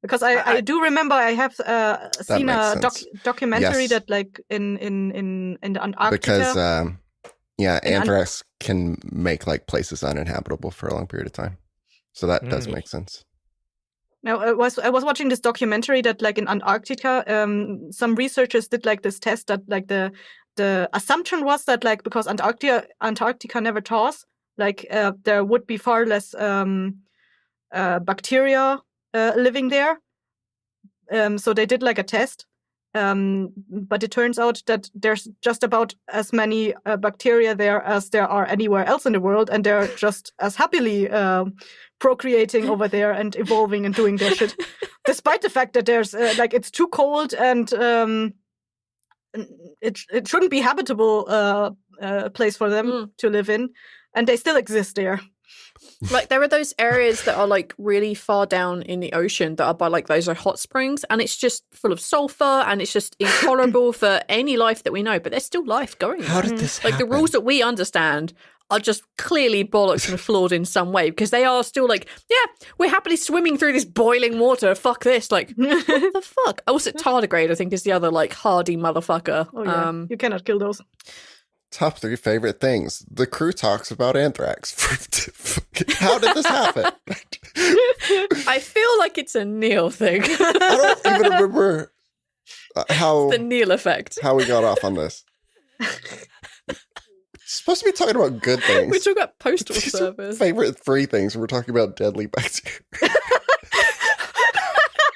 Because I do remember I have seen a makes sense. documentary Yes. that like in the Antarctica. Because anthrax can make like places uninhabitable for a long period of time. So that does make sense. Now, I was watching this documentary that, like, in Antarctica, some researchers did like this test that, like, the assumption was that, like, because Antarctica never thaws, like, there would be far less bacteria living there. So they did like a test, but it turns out that there's just about as many bacteria there as there are anywhere else in the world, and they're just as happily procreating over there and evolving and doing their shit, despite the fact that there's like, it's too cold and it shouldn't be habitable place for them to live in, and they still exist there. Like, there are those areas that are like really far down in the ocean that are by like those are hot springs, and it's just full of sulfur, and it's just intolerable for any life that we know. But there's still life going. How did this like happen? the rules that we understand are just clearly bollocks and flawed in some way, because they are still like, yeah, we're happily swimming through this boiling water. Fuck this. Like, what the fuck? Also, tardigrade, I think, is the other like hardy motherfucker. Oh, yeah. You cannot kill those. Top 3 favorite things. The crew talks about anthrax. How did this happen? I feel like it's a Neil thing. I don't even remember how the Neil effect. How we got off on this. Supposed to be talking about good things. We talk about postal These are service. favorite 3 things. We're talking about deadly bacteria.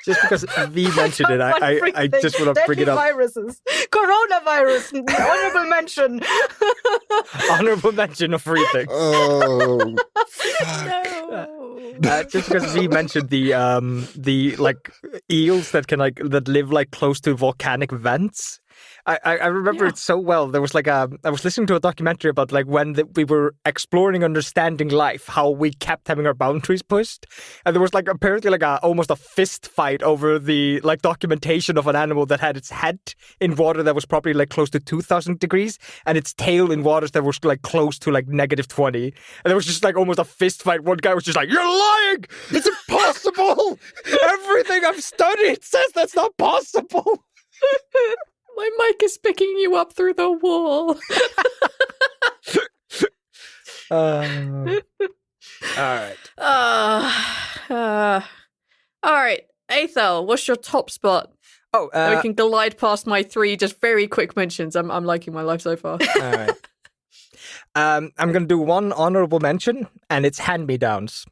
Just because V mentioned it, I just want to bring it up. Viruses. Coronavirus. Honorable mention. Honorable mention of free things. Oh, No. Just because V mentioned the like eels that can that live like close to volcanic vents. I remember it so well. There was like I was listening to a documentary about like when we were exploring understanding life, how we kept having our boundaries pushed, and there was like apparently like almost a fist fight over the like documentation of an animal that had its head in water that was probably like close to 2,000 degrees and its tail in waters that was like close to like -20, and there was just like almost a fist fight. One guy was just like, "You're lying! It's impossible! Everything I've studied says that's not possible." My mic is picking you up through the wall. All right. All right. Aethel, what's your top spot? Oh, We can glide past my 3 just very quick mentions. I'm liking my life so far. all right. I'm going to do one honorable mention, and it's hand-me-downs.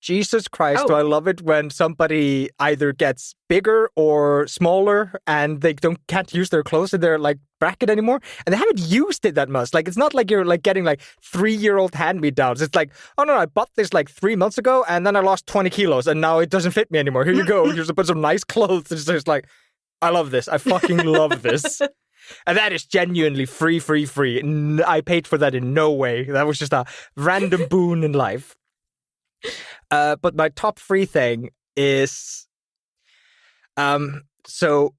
Jesus Christ, do I love it when somebody either gets bigger or smaller and they can't use their clothes in their like bracket anymore, and they haven't used it that much. Like, it's not like you're like getting like 3-year-old hand-me-downs. It's like, oh no, I bought this like 3 months ago and then I lost 20 kilos and now it doesn't fit me anymore. Here you go. Here's a bunch of nice clothes. It's just like, I love this. I fucking love this. And that is genuinely free. I paid for that in no way. That was just a random boon in life. But my top 3 thing is, so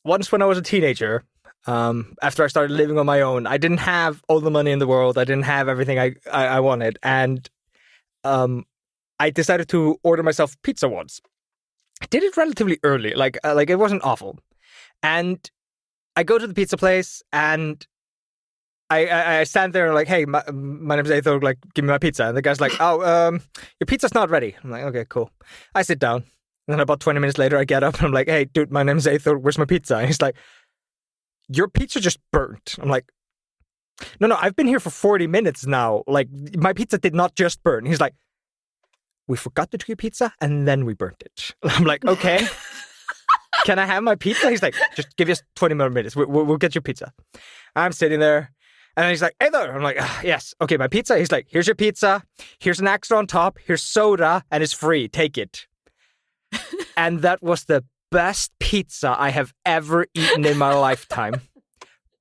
once when I was a teenager, after I started living on my own, I didn't have all the money in the world. I didn't have everything I wanted. And I decided to order myself pizza once. I did it relatively early, like it wasn't awful. And I go to the pizza place and I stand there like, hey, my name's Aethel, like, give me my pizza. And the guy's like, oh, your pizza's not ready. I'm like, okay, cool. I sit down. And then about 20 minutes later, I get up and I'm like, hey, dude, my name's Aethel, where's my pizza? And he's like, your pizza just burnt. I'm like, no, I've been here for 40 minutes now. Like, my pizza did not just burn. He's like, we forgot to do your pizza and then we burnt it. I'm like, okay. Can I have my pizza? He's like, just give us 20 more minutes. We'll get your pizza. I'm sitting there. And he's like, hey there. I'm like, yes. Okay, my pizza. He's like, here's your pizza. Here's an extra on top. Here's soda. And it's free. Take it. And that was the best pizza I have ever eaten in my lifetime.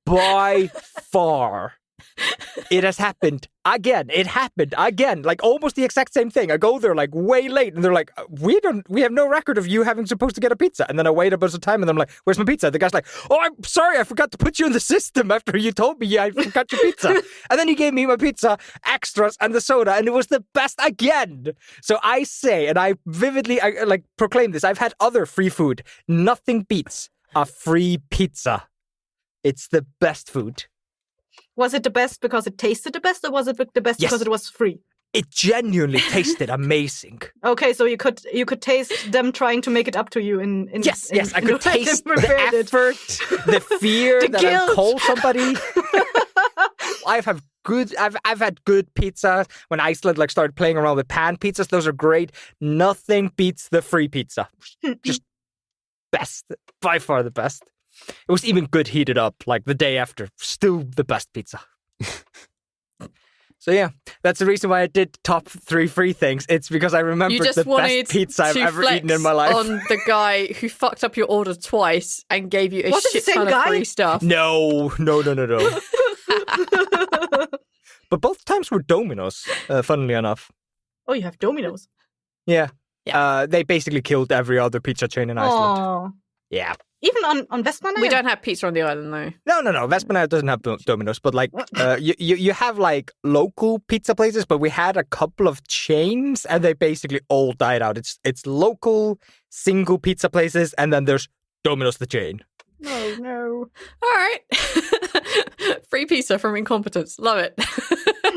By far. It has happened again. It happened again. Like almost the exact same thing. I go there like way late and they're like, we have no record of you having supposed to get a pizza. And then I wait a bunch of time and I'm like, where's my pizza? The guy's like, oh, I'm sorry. I forgot to put you in the system after you told me I forgot your pizza. And then he gave me my pizza, extras and the soda. And it was the best again. So I say, and I vividly proclaim this. I've had other free food. Nothing beats a free pizza. It's the best food. Was it the best because it tasted the best, or was it the best Yes. because it was free? It genuinely tasted amazing. Okay, so you could taste them trying to make it up to you in Yes, in I the could way they taste the prepared it. effort, the fear The that guilt. I call somebody. I've had good pizza when Iceland started playing around with pan pizzas. Those are great. Nothing beats the free pizza. Just best, by far the best. It was even good heated up the day after. Still the best pizza. So yeah, that's the reason why I did top 3 free things. It's because I remembered You just the wanted best pizza I've to ever flex eaten in my life. on the guy who fucked up your order twice and gave you a Was it the shit same ton of guy? free stuff. No. But both times were Domino's, funnily enough. Oh, you have Domino's. Yeah. Yeah. They basically killed every other pizza chain in Iceland. Oh. Yeah. Even on Vestmannaeyjar? We don't have pizza on the island, though. No. Vestmannaeyjar doesn't have Domino's, but you have local pizza places, but we had a couple of chains and they basically all died out. It's local single pizza places and then there's Domino's the chain. No. All right. Free pizza from incompetence. Love it.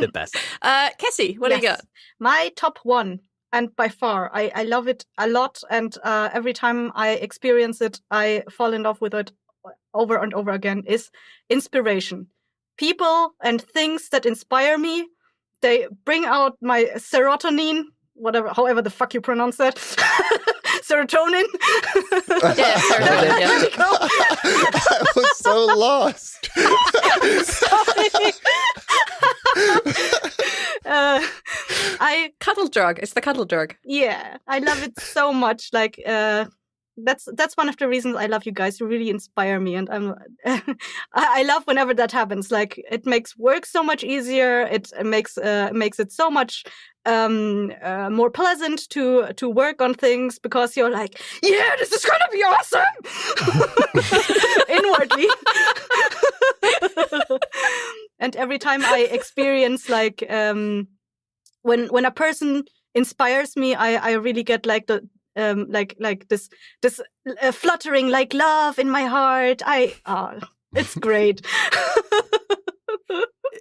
The best. Kessie, what do you got? My top 1, and by far, I love it a lot. And every time I experience it, I fall in love with it over and over again, is inspiration. People and things that inspire me, they bring out my serotonin, however the fuck you pronounce that. Serotonin. Yeah, serotonin, yeah. There we go. I was so lost. Cuddle drug. It's the cuddle drug. Yeah, I love it so much. That's one of the reasons I love you guys. You really inspire me, and I love whenever that happens. It makes work so much easier. It makes it so much more pleasant to work on things because you're like, yeah, this is gonna be awesome inwardly. And every time I experience when a person inspires me, I really get this fluttering love in my heart. It's great.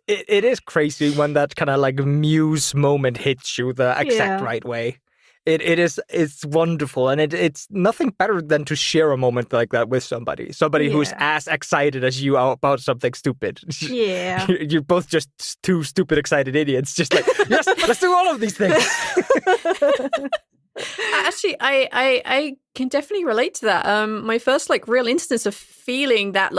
It is crazy when that kind of muse moment hits you the exact Yeah. right way. It's wonderful, and it's nothing better than to share a moment like that with somebody who's Yeah. as excited as you are about something stupid. Yeah. You're both just two stupid excited idiots, just yes, let's do all of these things. Actually, I can definitely relate to that. My first real instance of feeling that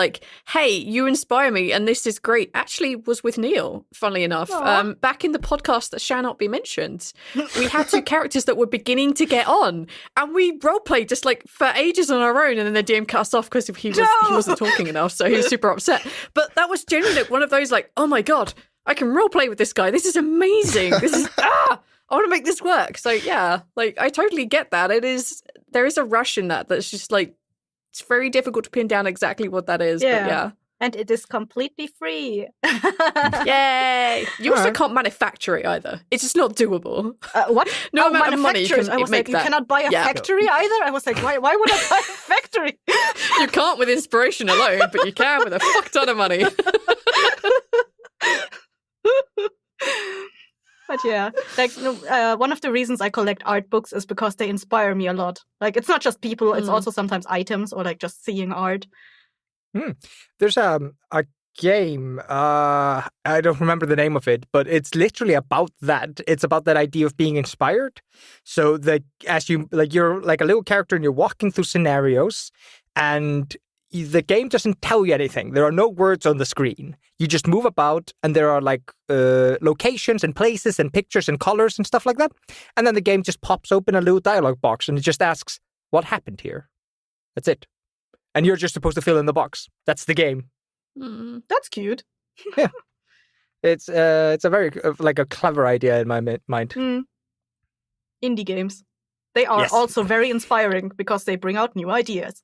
hey, you inspire me and this is great actually was with Neil, funnily enough. Aw. Back in the podcast that shall not be mentioned, we had 2 characters that were beginning to get on and we roleplayed just for ages on our own, and then the DM cut us off because he wasn't talking enough, so he was super upset. But that was genuinely one of those oh my god, I can roleplay with this guy. This is amazing. This is I want to make this work. So yeah, I totally get that. There is a rush in that's just it's very difficult to pin down exactly what that is. Yeah. But yeah. And it is completely free. Yay. You also Alright. can't manufacture it either. It's just not doable. What? No amount of money manufacturers. can I was make you that. cannot buy a Yeah. factory either. I was why would I buy a factory? You can't with inspiration alone, but you can with a fuck ton of money. But yeah, one of the reasons I collect art books is because they inspire me a lot. It's not just people; it's also sometimes items or just seeing art. There's a game. I don't remember the name of it, but it's literally about that. It's about that idea of being inspired. So that as you you're a little character and you're walking through scenarios, and the game doesn't tell you anything. There are no words on the screen. You just move about, and there are locations and places and pictures and colors and stuff like that. And then the game just pops open a little dialogue box, and it just asks, "What happened here?" That's it. And you're just supposed to fill in the box. That's the game. That's cute. It's a very a clever idea in my mind. Indie games. They are Yes. also very inspiring because they bring out new ideas.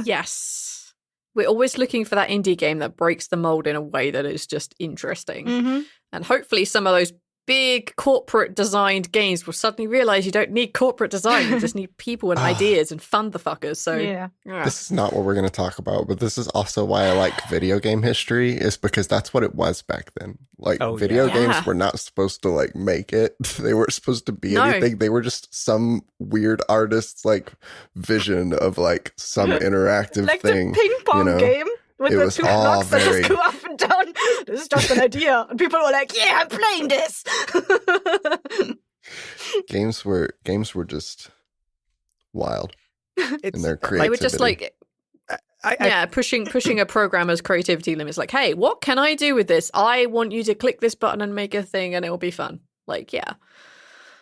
Yes. We're always looking for that indie game that breaks the mold in a way that is just interesting. Mm-hmm. And hopefully some of those big corporate designed games will suddenly realize you don't need corporate design. You just need people and ideas and fund the fuckers. So this is not what we're going to talk about, but this is also why I like video game history, is because that's what it was back then. Like video games were not supposed to like make it. They weren't supposed to be anything. They were just some weird artist's like vision of like some interactive like thing. Like the ping pong game. With the two blocks that just go up and down. This is just an idea. And people were like, yeah, I'm playing this. Games were just wild in their creativity. They were just like, pushing a programmer's creativity limits. Like, hey, what can I do with this? I want you to click this button and make a thing and it will be fun. Like, yeah.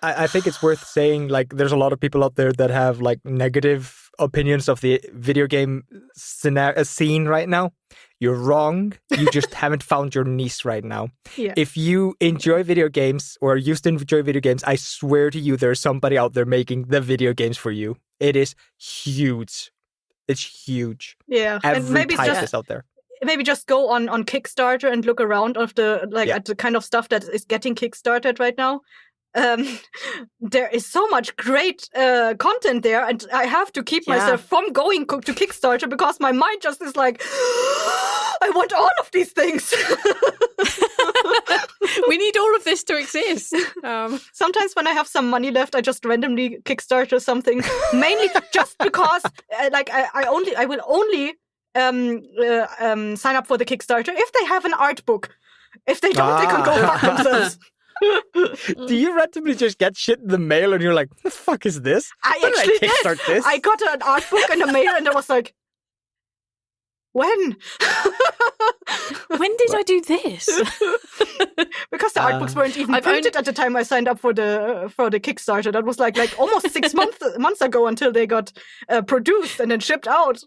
I think it's worth saying, like, there's a lot of people out there that have, like, negative opinions of the video game scene right now. You're wrong. You just haven't found your niche right now. Yeah. If you enjoy video games or used to enjoy video games, I swear to you, there's somebody out there making the video games for you. It is huge. It's huge. Yeah. Every type is out there. Maybe just go on Kickstarter and look around at the kind of stuff that is getting kickstarted right now. There is so much great content there, and I have to keep myself from going to Kickstarter because my mind just is like, I want all of these things. We need all of this to exist. Sometimes when I have some money left, I just randomly Kickstarter something, mainly just because I will only sign up for the Kickstarter if they have an art book. If they don't, they can go fuck themselves. Do you randomly just get shit in the mail and you're like, what the fuck is this? I actually did. Kickstart this? I got an art book in the mail and I was like, when? When did I do this? Because the art books weren't even printed at the time I signed up for the Kickstarter. That was like almost 6 months ago until they got produced and then shipped out.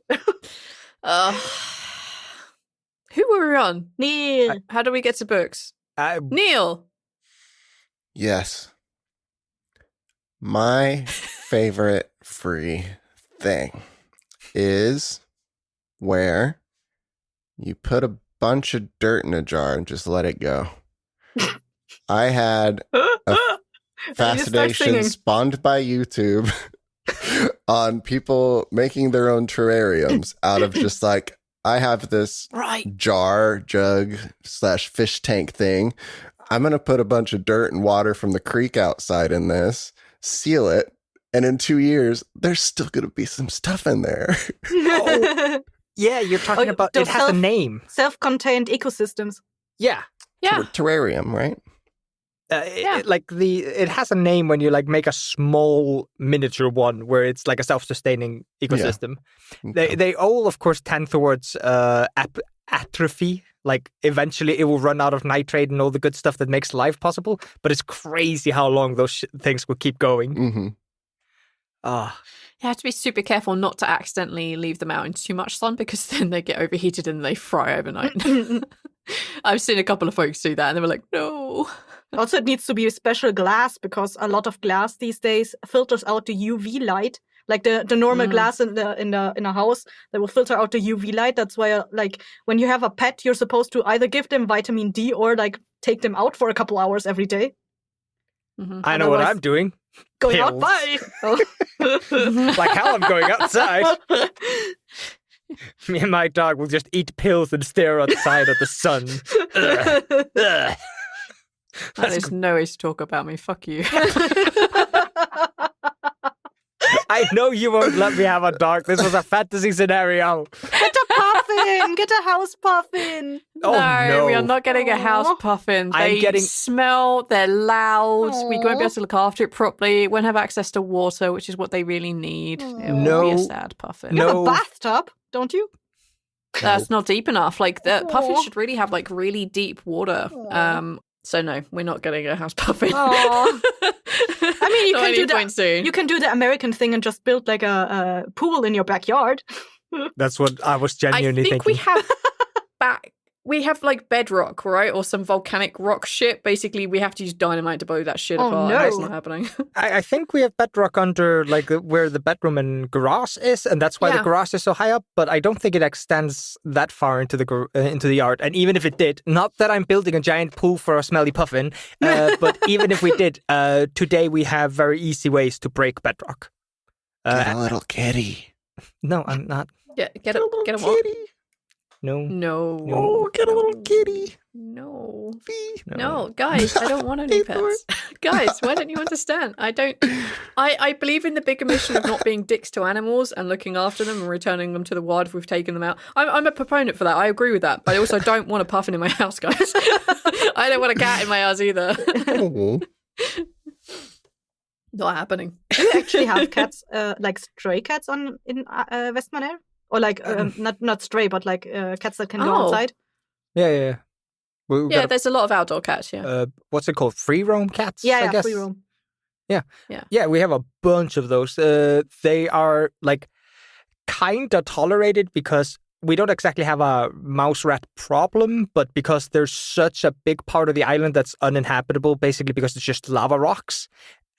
Who were we on? Neil. How do we get to books? Neil. Yes. My favorite free thing is where you put a bunch of dirt in a jar and just let it go. I had a fascination spawned by YouTube on people making their own terrariums out of just like, I have this jar, jug / fish tank thing. I'm going to put a bunch of dirt and water from the creek outside in this, seal it, and in 2 years, there's still going to be some stuff in there. Yeah, you're talking about, it has a name. Self-contained ecosystems. Yeah. Terrarium, right? It has a name when you like make a small miniature one where it's like a self-sustaining ecosystem. Yeah. They all, of course, tend towards atrophy. Like eventually it will run out of nitrate and all the good stuff that makes life possible. But it's crazy how long those things will keep going. Mm-hmm. You have to be super careful not to accidentally leave them out in too much sun because then they get overheated and they fry overnight. I've seen a couple of folks do that and they were like, no. Also, it needs to be a special glass because a lot of glass these days filters out the UV light. Like the normal glass in a house that will filter out the UV light. That's why when you have a pet, you're supposed to either give them vitamin D or like take them out for a couple hours every day. Mm-hmm. I know what I'm doing. Going out, bye. Like how I'm going outside. Me and my dog will just eat pills and stare outside at the sun. There's no way to talk about me. Fuck you. I know you won't let me have a dog. This was a fantasy scenario. Get a puffin! Get a house puffin! Oh, no. We are not getting a house puffin. They smell, they're loud. We won't be able to look after it properly. Won't have access to water, which is what they really need. It will be a sad puffin. You have a bathtub, don't you? That's not deep enough. Like the puffins should really have like really deep water. So no, we're not getting a house puffin. I mean, you can do the American thing and just build like a pool in your backyard. That's what I was genuinely thinking. We we have like bedrock, right? Or some volcanic rock shit. Basically, we have to use dynamite to blow that shit apart. no. That's not happening. I think we have bedrock under like where the bedroom and garage is, and that's why the garage is so high up. But I don't think it extends that far into the yard. And even if it did, not that I'm building a giant pool for a smelly puffin, but even if we did, today we have very easy ways to break bedrock. Get a little kitty. No, I'm not. Get a kitty. what? No. Oh, get a little kitty. No. Fee. No, guys, I don't want any pets. Guys, why don't you understand? I believe in the bigger mission of not being dicks to animals and looking after them and returning them to the wild if we've taken them out. I'm a proponent for that. I agree with that. But I also don't want a puffin in my house, guys. I don't want a cat in my house either. Not happening. Do you actually have cats, like stray cats in Westman? Or like, not stray, but like cats that can go outside? Yeah. Yeah, there's a lot of outdoor cats, what's it called? Free roam cats? Yeah, I guess. free roam. Yeah, we have a bunch of those. They are like kind of tolerated because we don't exactly have a mouse rat problem, but because there's such a big part of the island that's uninhabitable, basically because it's just lava rocks.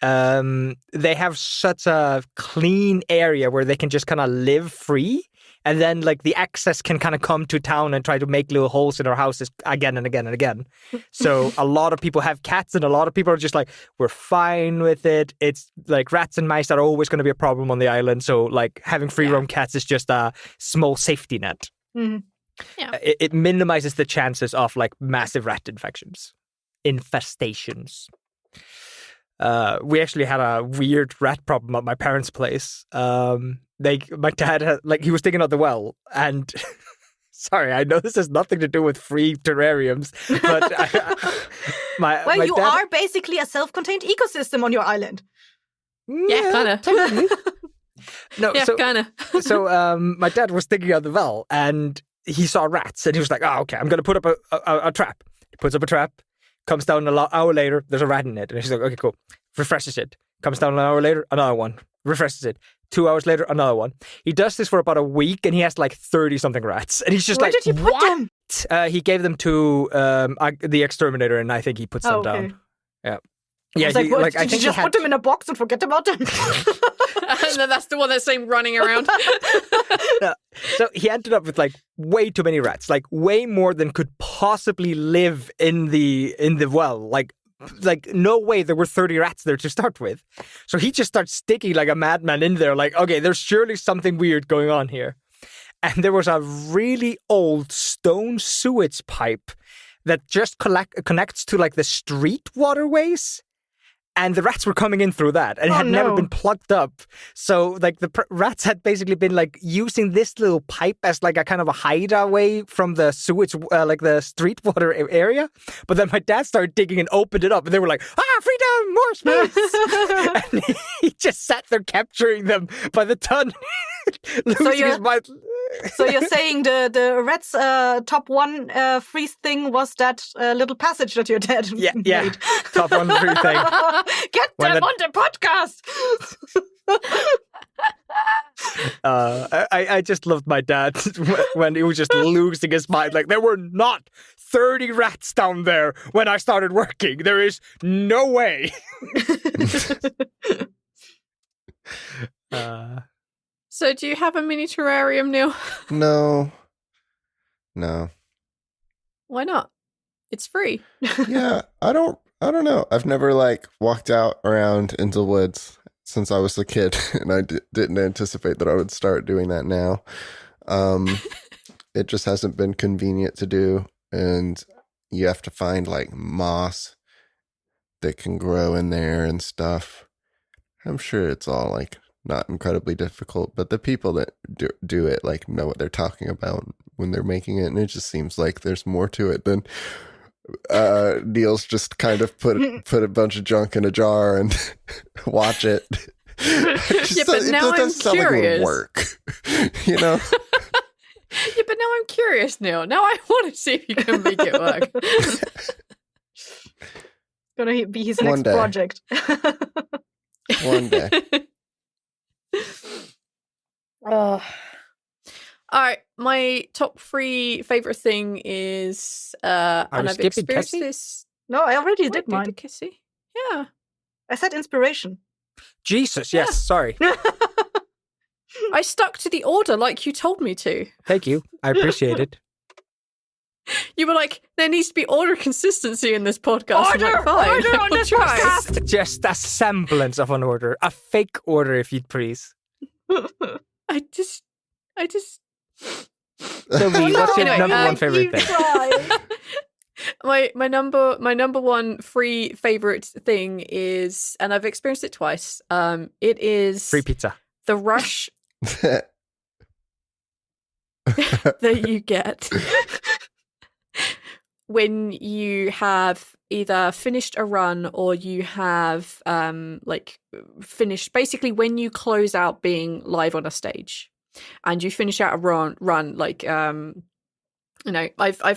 They have such a clean area where they can just kind of live free. And then, like, the access can kind of come to town and try to make little holes in our houses again and again and again. So a lot of people have cats, and a lot of people are just like, we're fine with it. It's like rats and mice are always going to be a problem on the island. So, like, having free roam cats is just a small safety net. Mm-hmm. Yeah. It minimizes the chances of, like, massive rat infestations. We actually had a weird rat problem at my parents' place. My dad had, like, he was digging out the well, and sorry, I know this has nothing to do with free terrariums, but my you dad, are basically a self-contained ecosystem on your island. Yeah, kind of. No, yeah, so kind of. so my dad was digging out the well, and he saw rats, and he was like, "Oh, okay, I'm going to put up a trap." He puts up a trap. Comes down an hour later, there's a rat in it. And he's like, okay, cool. Refreshes it. Comes down an hour later, another one. Refreshes it. 2 hours later, another one. He does this for about a week, and he has like 30-something rats. And he's just Where like, did you put them? He gave them to the exterminator, and I think he put some down. Yeah. Yeah, I was like, did you just put them in a box and forget about them? And then that's the one that's same running around. No. So he ended up with like way too many rats, like way more than could possibly live in the well. Like no way there were 30 rats there to start with. So he just starts sticking like a madman in there, like, okay, there's surely something weird going on here. And there was a really old stone sewage pipe that just connects to like the street waterways. And the rats were coming in through that, and it had never been plugged up. So, like, the rats had basically been, like, using this little pipe as, like, a kind of a hideaway from the sewage, like, the street water area. But then my dad started digging and opened it up, and they were like, freedom, more space! And he just sat there capturing them by the ton, losing his mind. So you're saying the rats' top one freeze thing was that little passage that your dad made? Top one free thing. Get them on the podcast. I just loved my dad when he was just losing his mind. Like, there were not 30 rats down there when I started working. There is no way. So do you have a mini terrarium, Neil? No. Why not? It's free. Yeah, I don't know. I've never like walked out around into the woods since I was a kid, and I didn't anticipate that I would start doing that now. It just hasn't been convenient to do, and you have to find like moss that can grow in there and stuff. I'm sure it's all like not incredibly difficult, but the people that do it like know what they're talking about when they're making it, and it just seems like there's more to it than Neil's just kind of put a bunch of junk in a jar and watch it. But now I'm curious. Like work, you know. Yeah, but now I'm curious, Neil. Now I want to see if you can make it work. Gonna be his next project. One day. All right, my top 3 favorite thing is, and we I've skipping experienced Cassie? this. No, I already What, did did mine. Kissy? Yeah. I said inspiration. Jesus, Yeah. yes, sorry. I stuck to the order like you told me to. Thank you. I appreciate it. You were like, there needs to be order consistency in this podcast. I'm like, fine. Order on We'll this try. podcast. Just a semblance of an order. A fake order, if you'd please. I just. Sylvie, what's your Anyway, number one you favorite thing? try. my number 1 free favorite thing is, and I've experienced it twice. It is Free pizza. the rush that you get when you have either finished a run or you have finished, basically when you close out being live on a stage and you finish out a run like I've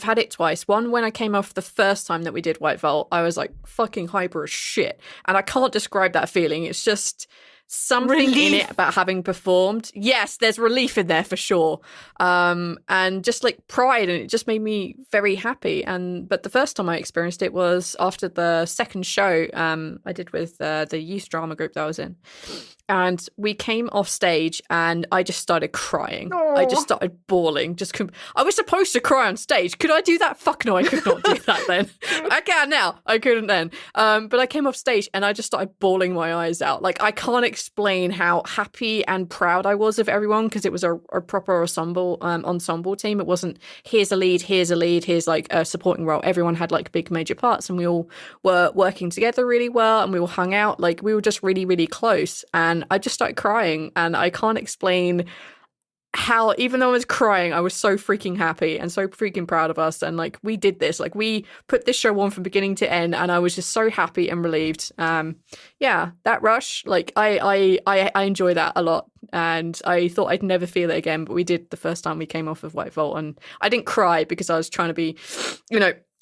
had it twice. One, when I came off the first time that we did White Vault, I was like fucking hyper as shit, and I can't describe that feeling. It's just something in Relief. it about having performed. Yes, there's relief in there for sure, and just like pride, and it just made me very happy. But the first time I experienced it was after the second show I did with the youth drama group that I was in. And we came off stage and I just started crying. I just started bawling. I was supposed to cry on stage. Could I do that? Fuck no, I could not do that then. I can now. I couldn't then. But I came off stage and I just started bawling my eyes out. Like, I can't explain how happy and proud I was of everyone, because it was a proper ensemble team. It wasn't, here's a lead, here's like a supporting role. Everyone had like big major parts and we all were working together really well and we all hung out. Like, we were just really, really close. And I just started crying, and I can't explain how, even though I was crying, I was so freaking happy and so freaking proud of us. And like, we did this, like we put this show on from beginning to end, and I was just so happy and relieved. Yeah, that rush, like I enjoy that a lot, and I thought I'd never feel it again, but we did the first time we came off of White Vault, and I didn't cry because I was trying to be,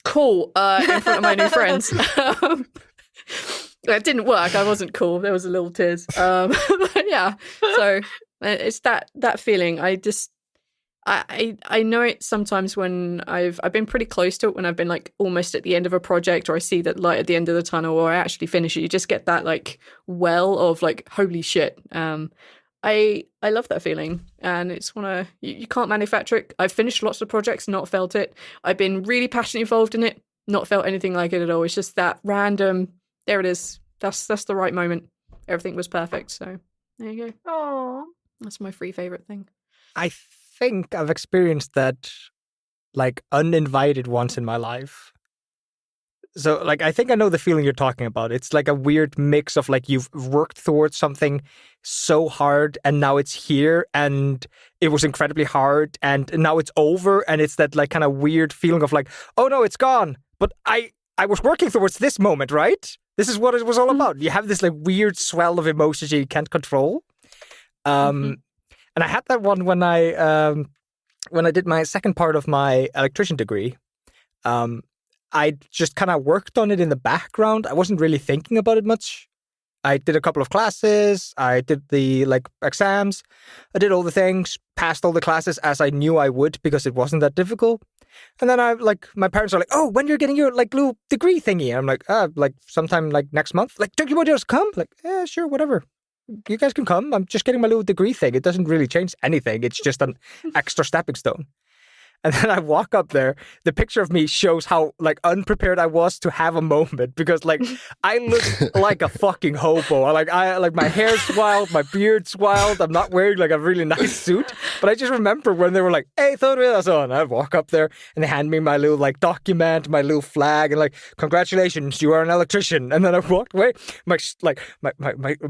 cool in front of my new friends. It didn't work. I wasn't cool. There was a little tears. But yeah. So it's that feeling. I know it sometimes when I've been pretty close to it, when I've been like almost at the end of a project, or I see that light at the end of the tunnel, or I actually finish it. You just get that like well of like, holy shit. I love that feeling, and it's you can't manufacture it. I've finished lots of projects, not felt it. I've been really passionately involved in it, not felt anything like it at all. It's just that random. There it is. That's the right moment. Everything was perfect. So there you go. Oh, That's my free favorite thing. I think I've experienced that like uninvited once in my life. So like, I think I know the feeling you're talking about. It's like a weird mix of like, you've worked towards something so hard and now it's here and it was incredibly hard and now it's over, and it's that like kind of weird feeling of like, oh no, it's gone. But I was working towards this moment, right? This is what it was all about. You have this like weird swell of emotions you can't control. And I had that one when I did my second part of my electrician degree. I just kind of worked on it in the background. I wasn't really thinking about it much. I did a couple of classes. I did the like exams. I did all the things, passed all the classes as I knew I would because it wasn't that difficult. And then my parents are like, oh, when you're getting your like little degree thingy? And I'm like sometime like next month. Like, don't you want to just come? Like, yeah, sure, whatever. You guys can come. I'm just getting my little degree thing. It doesn't really change anything. It's just an extra stepping stone. And then I walk up there. The picture of me shows how like unprepared I was to have a moment, because like I look like a fucking hobo. I my hair's wild, my beard's wild. I'm not wearing like a really nice suit. But I just remember when they were like, "Hey, Thor," and I walk up there and they hand me my little like document, my little flag, and like, "Congratulations, you are an electrician." And then I walked away. My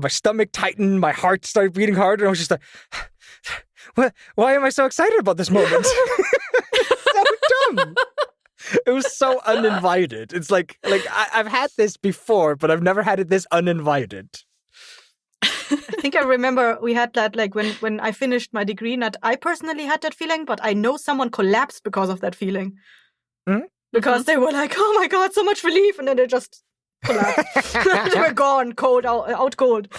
stomach tightened, my heart started beating harder, and I was just like, why am I so excited about this moment? So dumb. It was so uninvited. It's like I've had this before, but I've never had it this uninvited. I think I remember we had that like when I finished my degree. Not I personally had that feeling, but I know someone collapsed because of that feeling. Mm-hmm. Because they were like, "Oh my god, so much relief," and then they just collapsed. They were gone, out cold.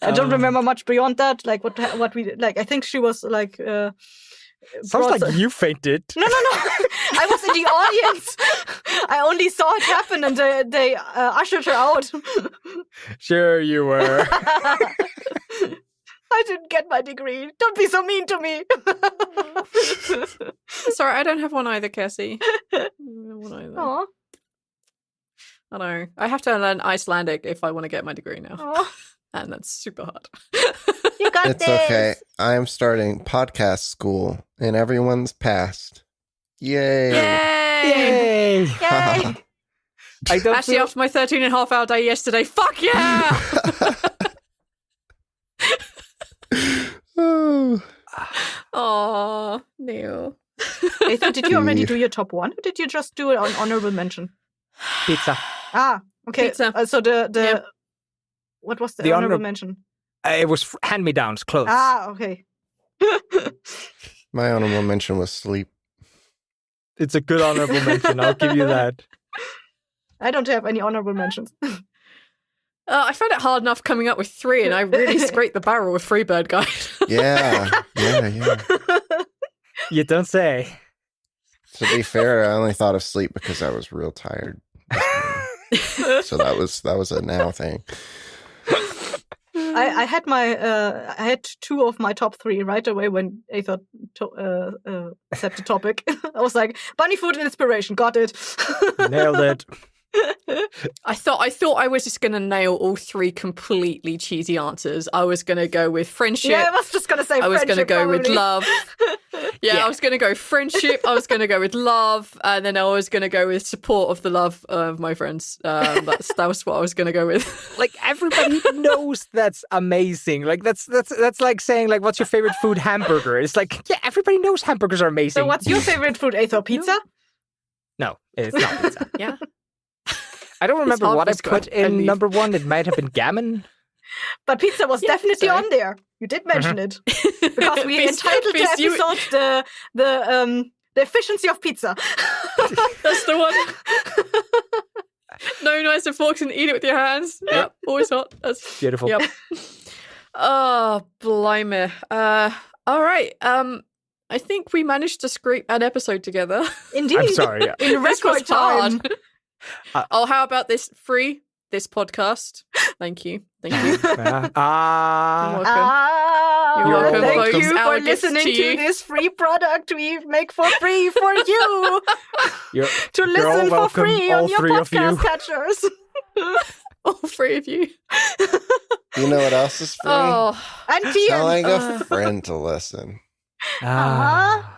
I don't remember much beyond that. Like what we like. I think she was like. Sounds like you fainted. No. I was in the audience. I only saw it happen, and they ushered her out. Sure you were. I didn't get my degree. Don't be so mean to me. Sorry, I don't have one either, Cassie. One either. Aw. I know. I have to learn Icelandic if I want to get my degree now. Aw. And that's super hard. You got It's this. okay. I'm starting podcast school and everyone's passed. Yay. Yay! Yay. I don't Actually, after my 13.5-hour day yesterday, fuck yeah! Oh. Oh, Neil. Ethan, did you already do your top one, or did you just do it on honorable mention? Pizza. Ah, okay. Pizza. So the Yep. what was the The honorable honor- mention? It was hand-me-downs, clothes. Ah, okay. My honorable mention was sleep. It's a good honorable mention. I'll give you that. I don't have any honorable mentions. I found it hard enough coming up with 3, and I really scraped the barrel with Freebird Guide. Yeah. You don't say. To be fair, I only thought of sleep because I was real tired. So that was a now thing. I had I had 2 of my top 3 right away when Aether set the topic. I was like, bunny food and inspiration, got it. Nailed it. I thought I was just going to nail all 3 completely cheesy answers. I was going to go with friendship. Yeah, I was just gonna say. I was going to go with probably. love. Yeah, Yeah. I was going to go friendship. I was going to go with love, and then I was going to go with support of the love of my friends. That was what I was going to go with. Like everybody knows that's amazing. Like that's like saying like what's your favorite food? Hamburger. It's like yeah, everybody knows hamburgers are amazing. So, what's your favorite food, Aether? Pizza? No, it's not pizza. Yeah. I don't remember hard what for I Scott put and in me. number 1. It might have been gammon. But pizza was Yeah, definitely so. on there. You did mention it because we Beast- entitled the Beast, you- episode the efficiency of pizza. That's the one. No knives and forks and eat it with your hands. Yep, always hot. That's Beautiful. Yep. Oh, blimey. All right. I think we managed to scrape an episode together. Indeed. I'm sorry. Yeah. In This was record time. hard. Oh, how about this this podcast? Thank you. Thank you. You're welcome. Ah, You're welcome, thank folks. you for Our gifts listening to to you. this free product we make for free for you You're, to all listen for welcome, free all on your 3 of you. podcast catchers. All 3 of you. You know what else is free? Oh. And Tian. Telling a friend to listen. Ah,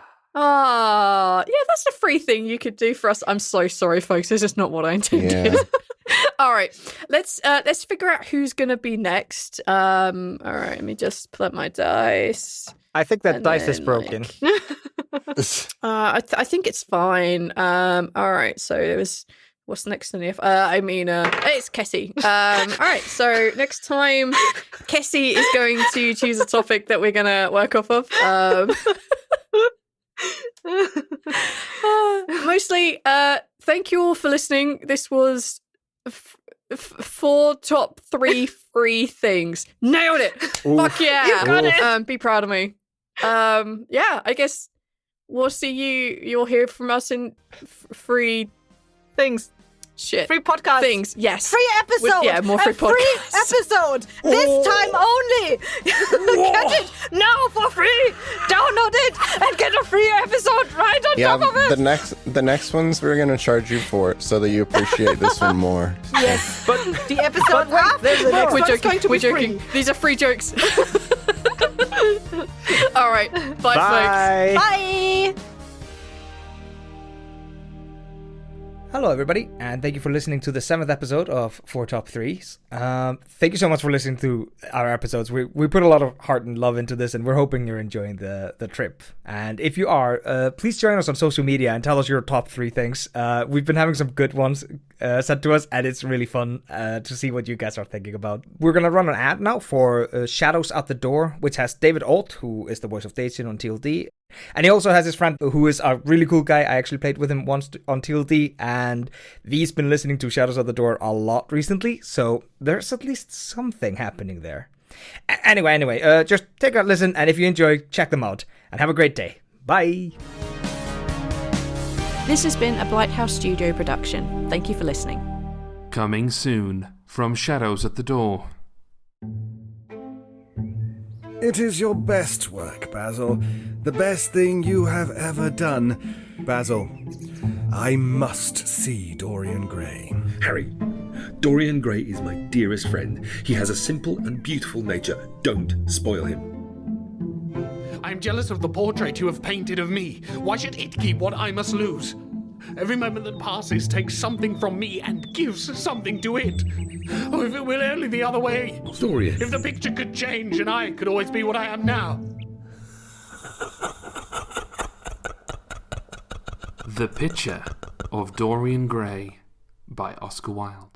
yeah, that's a free thing you could do for us. I'm so sorry, folks. This is not what I intended. Yeah. All right, let's figure out who's gonna be next. All right, let me just pull up my dice. I think that And dice is then, broken. I think it's fine. All right, so there was what's next on the it's Kessie. All right, so next time Kessie is going to choose a topic that we're gonna work off of. Mostly, thank you all for listening. This was 4 top 3 free things. Nailed it. Ooh. Fuck yeah. You got it. Be proud of me. Yeah, I guess we'll see you. You'll hear from us in free Things. shit. Free podcast. things. Yes. Free episode. yeah, more free a free podcasts. episode. This time only. Get it now for free. Download it and get a free episode right on Yeah, top of it. the next ones we're gonna charge you for it so that you appreciate this one more. Yes. But The episode after there's the an next We're one's joking. going to We're be joking. free. These are free jokes. All right. Bye, folks. bye. Bye. Hello, everybody, and thank you for listening to the 7th episode of 4 Top 3s. Thank you so much for listening to our episodes. We put a lot of heart and love into this, and we're hoping you're enjoying the trip. And if you are, please join us on social media and tell us your top 3 things. We've been having some good ones sent to us, and it's really fun to see what you guys are thinking about. We're going to run an ad now for Shadows at the Door, which has David Alt, who is the voice of Dacian on TLD. And he also has his friend who is a really cool guy. I actually played with him once on TLD, and V's been listening to Shadows at the Door a lot recently, so there's at least something happening there. Anyway, just take a listen, and if you enjoy, check them out. And have a great day. Bye. This has been a Blighthouse Studio production. Thank you for listening. Coming soon from Shadows at the Door. It is your best work, Basil. The best thing you have ever done. Basil, I must see Dorian Gray. Harry, Dorian Gray is my dearest friend. He has a simple and beautiful nature. Don't spoil him. I'm jealous of the portrait you have painted of me. Why should it keep what I must lose? Every moment that passes takes something from me and gives something to it. Oh, if it were only the other way. Dorian. If the picture could change and I could always be what I am now. The Picture of Dorian Gray by Oscar Wilde.